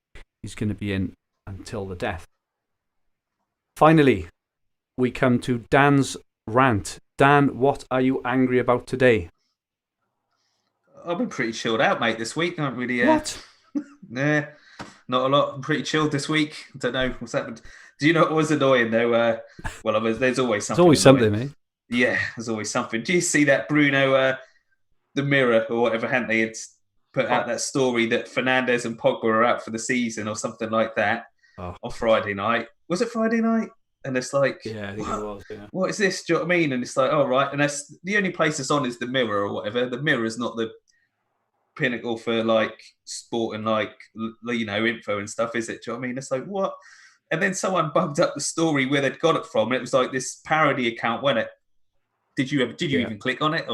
he's going to be in until the death. Finally, we come to Dan's rant. Dan, what are you angry about today? I've been pretty chilled out, mate, this week. I don't really. What? Nah. Not a lot. I'm pretty chilled this week. I don't know what's happened. Do you know what was annoying though? There's always something. There's always annoying. something, mate. Yeah, there's always something. Do you see that Bruno, the Mirror or whatever, hadn't they? It's put out that story that Fernandes and Pogba are out for the season or something like that on Friday night. Was it Friday night? And it's like, yeah, I think it was. Yeah. What is this? Do you know what I mean? And it's like, oh, right. And that's the only place it's on is the Mirror or whatever. The Mirror is not the pinnacle for like sport and like, info and stuff, is it? Do you know what I mean? It's like, what? And then someone bugged up the story where they'd got it from. And it was like this parody account, wasn't it? Did you even click on it?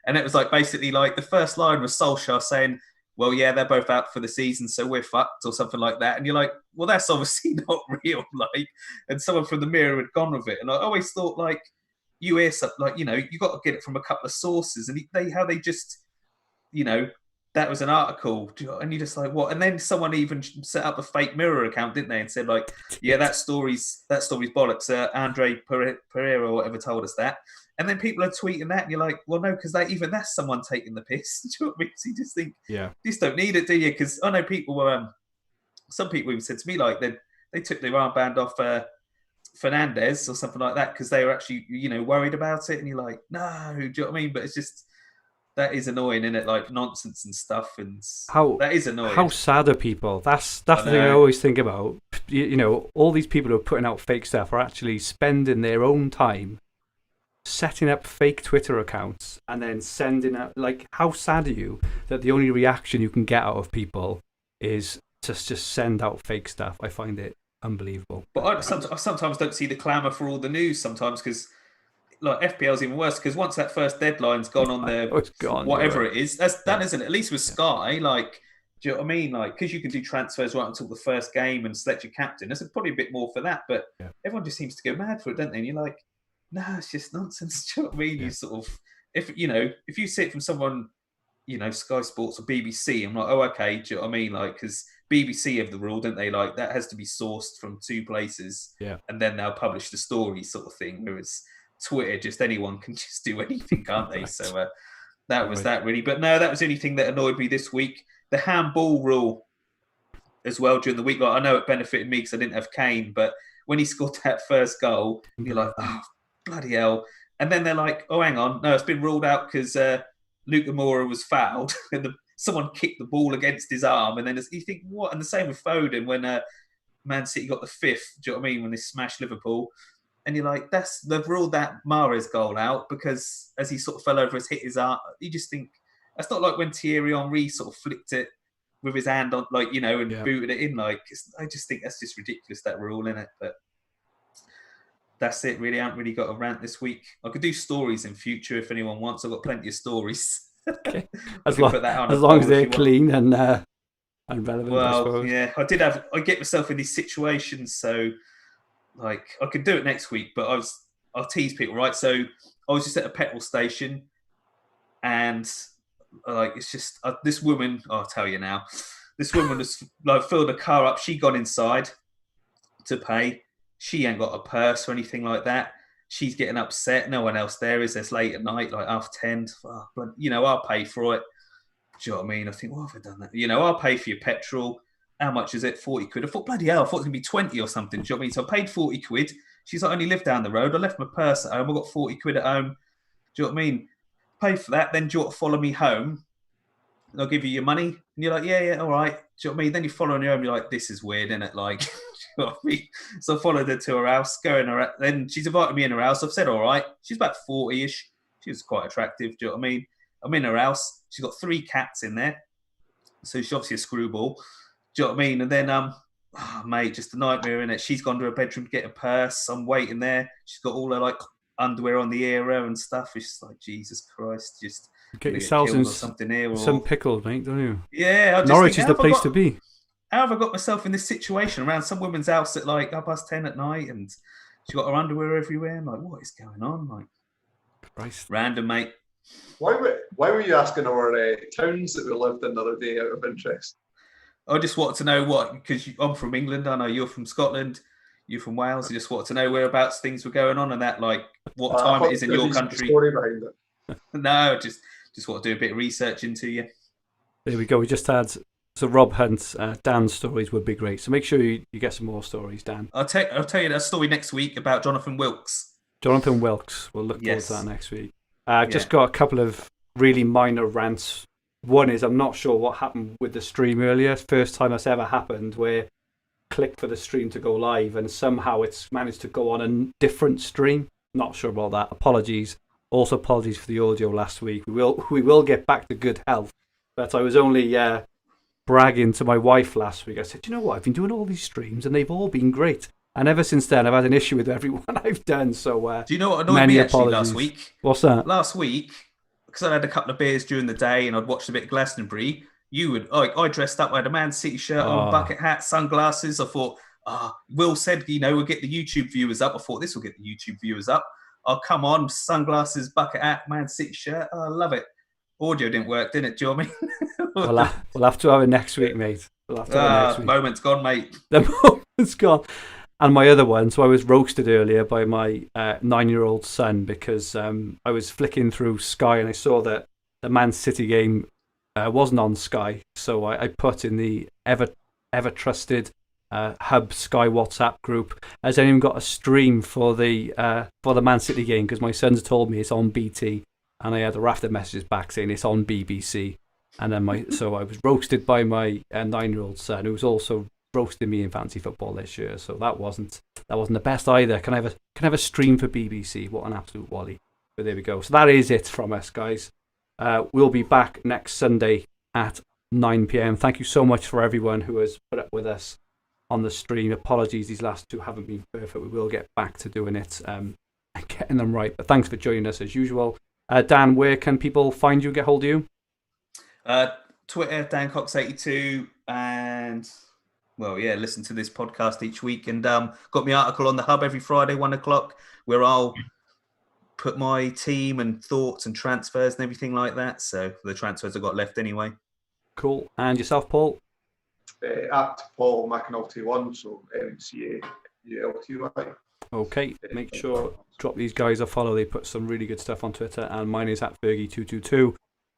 And it was like basically like the first line was Solskjaer saying, well, yeah, they're both out for the season, so we're fucked or something like that. And you're like, well, that's obviously not real. Like, and someone from the Mirror had gone with it. And I always thought like, you hear something like, you got to get it from a couple of sources. And they just, that was an article. And you're just like, what? And then someone even set up a fake Mirror account, didn't they? And said like, yeah, that story's bollocks. Andre Pereira or whatever told us that. And then people are tweeting that, and you're like, well, no, because that's someone taking the piss. Do you know what I mean? So you just think, you just don't need it, do you? Because I know people were, some people even said to me, like, they took their armband off Fernandes or something like that because they were actually, worried about it. And you're like, no, do you know what I mean? But it's just, that is annoying, isn't it? Like nonsense and stuff. And that is annoying. How sad are people? That's the thing I always think about. All these people who are putting out fake stuff are actually spending their own time setting up fake Twitter accounts and then sending out, like, how sad are you that the only reaction you can get out of people is to just send out fake stuff? I find it unbelievable. But I sometimes don't see the clamour for all the news sometimes because like FPL's even worse because once that first deadline's gone on there, whatever it is, that's done, isn't it? At least with Sky, like, do you know what I mean? Like, because you can do transfers right until the first game and select your captain. There's probably a bit more for that, but everyone just seems to go mad for it, don't they? And you're like, no, it's just nonsense. Do you know what I mean? You sort of, if you see it from someone, Sky Sports or BBC, I'm like, oh, okay. Do you know what I mean? Like, because BBC have the rule, don't they? Like, that has to be sourced from two places, and then they'll publish the story, sort of thing. Whereas Twitter, just anyone can just do anything, can't they? So that was that really. But no, that was the only thing that annoyed me this week. The handball rule as well during the week. Like, I know it benefited me because I didn't have Kane, but when he scored that first goal, you're like, oh, bloody hell. And then they're like, oh, hang on. No, it's been ruled out because Luka Moura was fouled and someone kicked the ball against his arm. And then you think, what? And the same with Foden when Man City got the fifth. Do you know what I mean? When they smashed Liverpool. And you're like, they've ruled that Mahrez goal out because as he sort of fell over, has hit his arm. You just think, that's not like when Thierry Henry sort of flicked it with his hand on, like, and booted it in. Like, I just think that's just ridiculous, that rule, innit? But that's it, really. I haven't really got a rant this week. I could do stories in future if anyone wants. I've got plenty of stories. Okay. As long as they're clean and relevant. Well, I get myself in these situations, so like I could do it next week, but I'll tease people, right? So I was just at a petrol station, and like it's just this woman. I'll tell you now. This woman has like filled a car up. She got inside to pay. She ain't got a purse or anything like that. She's getting upset. No one else there is. It's late at night, like 10:30. Oh, but, I'll pay for it. Do you know what I mean? I think, have I done that? I'll pay for your petrol. How much is it? 40 quid. I thought, bloody hell, I thought it was going to be 20 or something. Do you know what I mean? So I paid 40 quid. She's like, I only live down the road. I left my purse at home. I got 40 quid at home. Do you know what I mean? Pay for that. Then do you want to follow me home? And I'll give you your money. And you're like, yeah, all right. Do you know what I mean? Then you follow on your home. You're like, this is weird, isn't it? Like, do you know what I mean? So I followed her to her house, then she's invited me in her house. I've said, all right. She's about 40-ish. She was quite attractive. Do you know what I mean? I'm in her house. She's got 3 cats in there. So she's obviously a screwball. Do you know what I mean? And then, mate, just a nightmare, innit? She's gone to her bedroom to get a purse. I'm waiting there. She's got all her, like, underwear on the era and stuff. It's just like, Jesus Christ, just get yourself in something here. Some pickles, mate, don't you? Yeah. Norwich is the place to be. How have I got myself in this situation around some woman's house at like 10:30 at night and she got her underwear everywhere? I'm like, what is going on? Like, Christ. Random, mate. Why were you asking our towns that we lived in the other day out of interest? I just wanted to know what, because I'm from England, I know you're from Scotland, you're from Wales. I just wanted to know whereabouts things were going on and that, like, what time it is in your country. Story behind it. No, just want to do a bit of research into you. There we go. We just had So Rob Hunt, Dan's stories would be great. So make sure you get some more stories, Dan. I'll tell you that story next week about Jonathan Wilkes. Jonathan Wilkes. We'll look forward to that next week. I've just got a couple of really minor rants. One is I'm not sure what happened with the stream earlier. First time that's ever happened where click for the stream to go live and somehow it's managed to go on a different stream. Not sure about that. Apologies. Also apologies for the audio last week. We will get back to good health. But I was only bragging to my wife last week. I said, you know what? I've been doing all these streams and they've all been great. And ever since then, I've had an issue with everyone I've done. So do you know what annoyed me actually last week? What's that? Last week, because I had a couple of beers during the day and I'd watched a bit of Glastonbury. I dressed up. I had a Man City shirt on, bucket hat, sunglasses. I thought, Will said, we'll get the YouTube viewers up. I thought this will get the YouTube viewers up. I'll come on, sunglasses, bucket hat, Man City shirt. Oh, I love it. Audio didn't work, didn't it? Do you know what I mean? We'll have to have it next week, mate. We'll have to have it next week. Moment's gone, mate. The moment's gone. And my other one, so I was roasted earlier by my 9-year-old son because I was flicking through Sky and I saw that the Man City game wasn't on Sky. So I put in the ever trusted Hub Sky WhatsApp group, has anyone got a stream for the Man City game? Because my son's told me it's on BT. And I had a raft of messages back saying it's on BBC. And then so I was roasted by my 9-year-old son, who was also roasting me in fantasy football this year. So that wasn't the best either. Can I have a stream for BBC? What an absolute wally! But there we go. So that is it from us, guys. We'll be back next Sunday at 9 p.m. Thank you so much for everyone who has put up with us on the stream. Apologies, these last two haven't been perfect. We will get back to doing it and getting them right. But thanks for joining us as usual. Dan, where can people find you and get hold of you? Twitter, Dan Cox 82, and listen to this podcast each week. And got my article on the Hub every Friday, 1:00, where I'll put my team and thoughts and transfers and everything like that. So the transfers I've got left anyway. Cool. And yourself, Paul? At Paul McAnulty 1, so MCAULTY. Okay, make sure drop these guys a follow. They put some really good stuff on Twitter, and mine is at Fergie222. So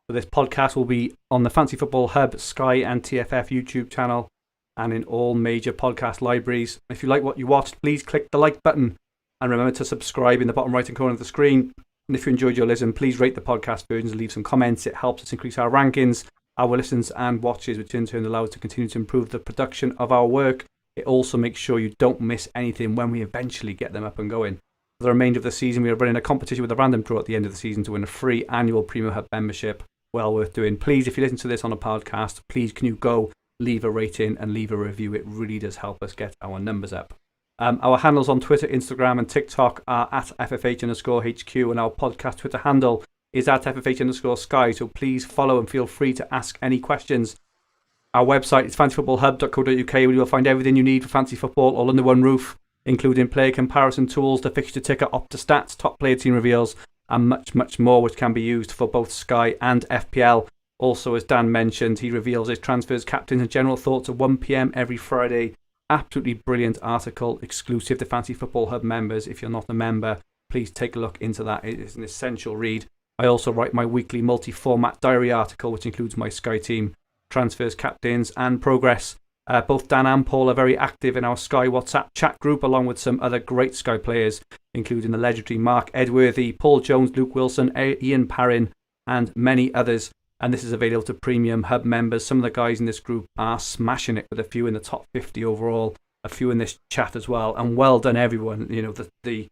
this podcast will be on the Fantasy Football Hub, Sky and TFF YouTube channel, and in all major podcast libraries. If you like what you watched, please click the like button, and remember to subscribe in the bottom right hand corner of the screen. And if you enjoyed your listen, please rate the podcast versions and leave some comments. It helps us increase our rankings, our listens and watches, which in turn allow us to continue to improve the production of our work. It also makes sure you don't miss anything when we eventually get them up and going. For the remainder of the season, we are running a competition with a random draw at the end of the season to win a free annual Premium Hub membership. Well worth doing. Please, if you listen to this on a podcast, please can you go leave a rating and leave a review. It really does help us get our numbers up. Our handles on Twitter, Instagram and TikTok are at FFH_HQ, and our podcast Twitter handle is at FFH_Sky. So please follow and feel free to ask any questions. Our website is fantasyfootballhub.co.uk, where you will find everything you need for fantasy football all under one roof, including player comparison tools, the fixture ticker, Opta stats, top player team reveals, and much, much more, which can be used for both Sky and FPL. Also, as Dan mentioned, he reveals his transfers, captains, and general thoughts at 1 p.m. every Friday. Absolutely brilliant article, exclusive to Fantasy Football Hub members. If you're not a member, please take a look into that. It is an essential read. I also write my weekly multi-format diary article, which includes my Sky team, transfers, captains, and progress. Both Dan and Paul are very active in our Sky WhatsApp chat group, along with some other great Sky players, including the legendary Mark Edworthy, Paul Jones, Luke Wilson, Ian Parrin, and many others. And this is available to Premium Hub members. Some of the guys in this group are smashing it, with a few in the top 50 overall, a few in this chat as well. And well done, everyone. You know, the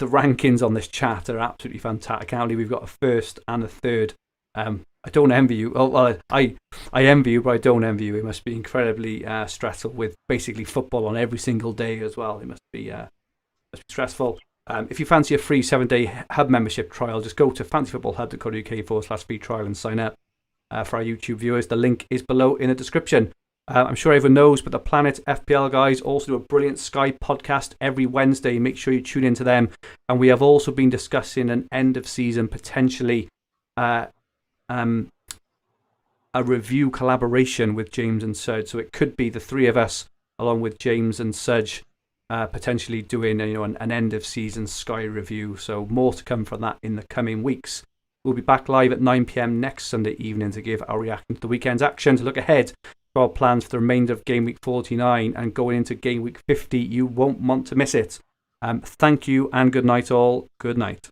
rankings on this chat are absolutely fantastic. Currently, we've got a first and a third. I don't envy you. Well, I envy you, but I don't envy you. It must be incredibly stressful with basically football on every single day as well. It must be stressful. If you fancy a free 7-day Hub membership trial, just go to fantasyfootballhub.co.uk/free trial and sign up. For our YouTube viewers, the link is below in the description. I'm sure everyone knows, but the Planet FPL guys also do a brilliant Sky podcast every Wednesday. Make sure you tune into them. And we have also been discussing an end of season, potentially a review collaboration with James and Sudge. So it could be the three of us, along with James and Sudge, potentially doing an end of season Sky review. So more to come from that in the coming weeks. We'll be back live at 9 p.m. next Sunday evening to give our reaction to the weekend's action. To look ahead, for our plans for the remainder of Game Week 49 and going into Game Week 50. You won't want to miss it. Thank you and good night all. Good night.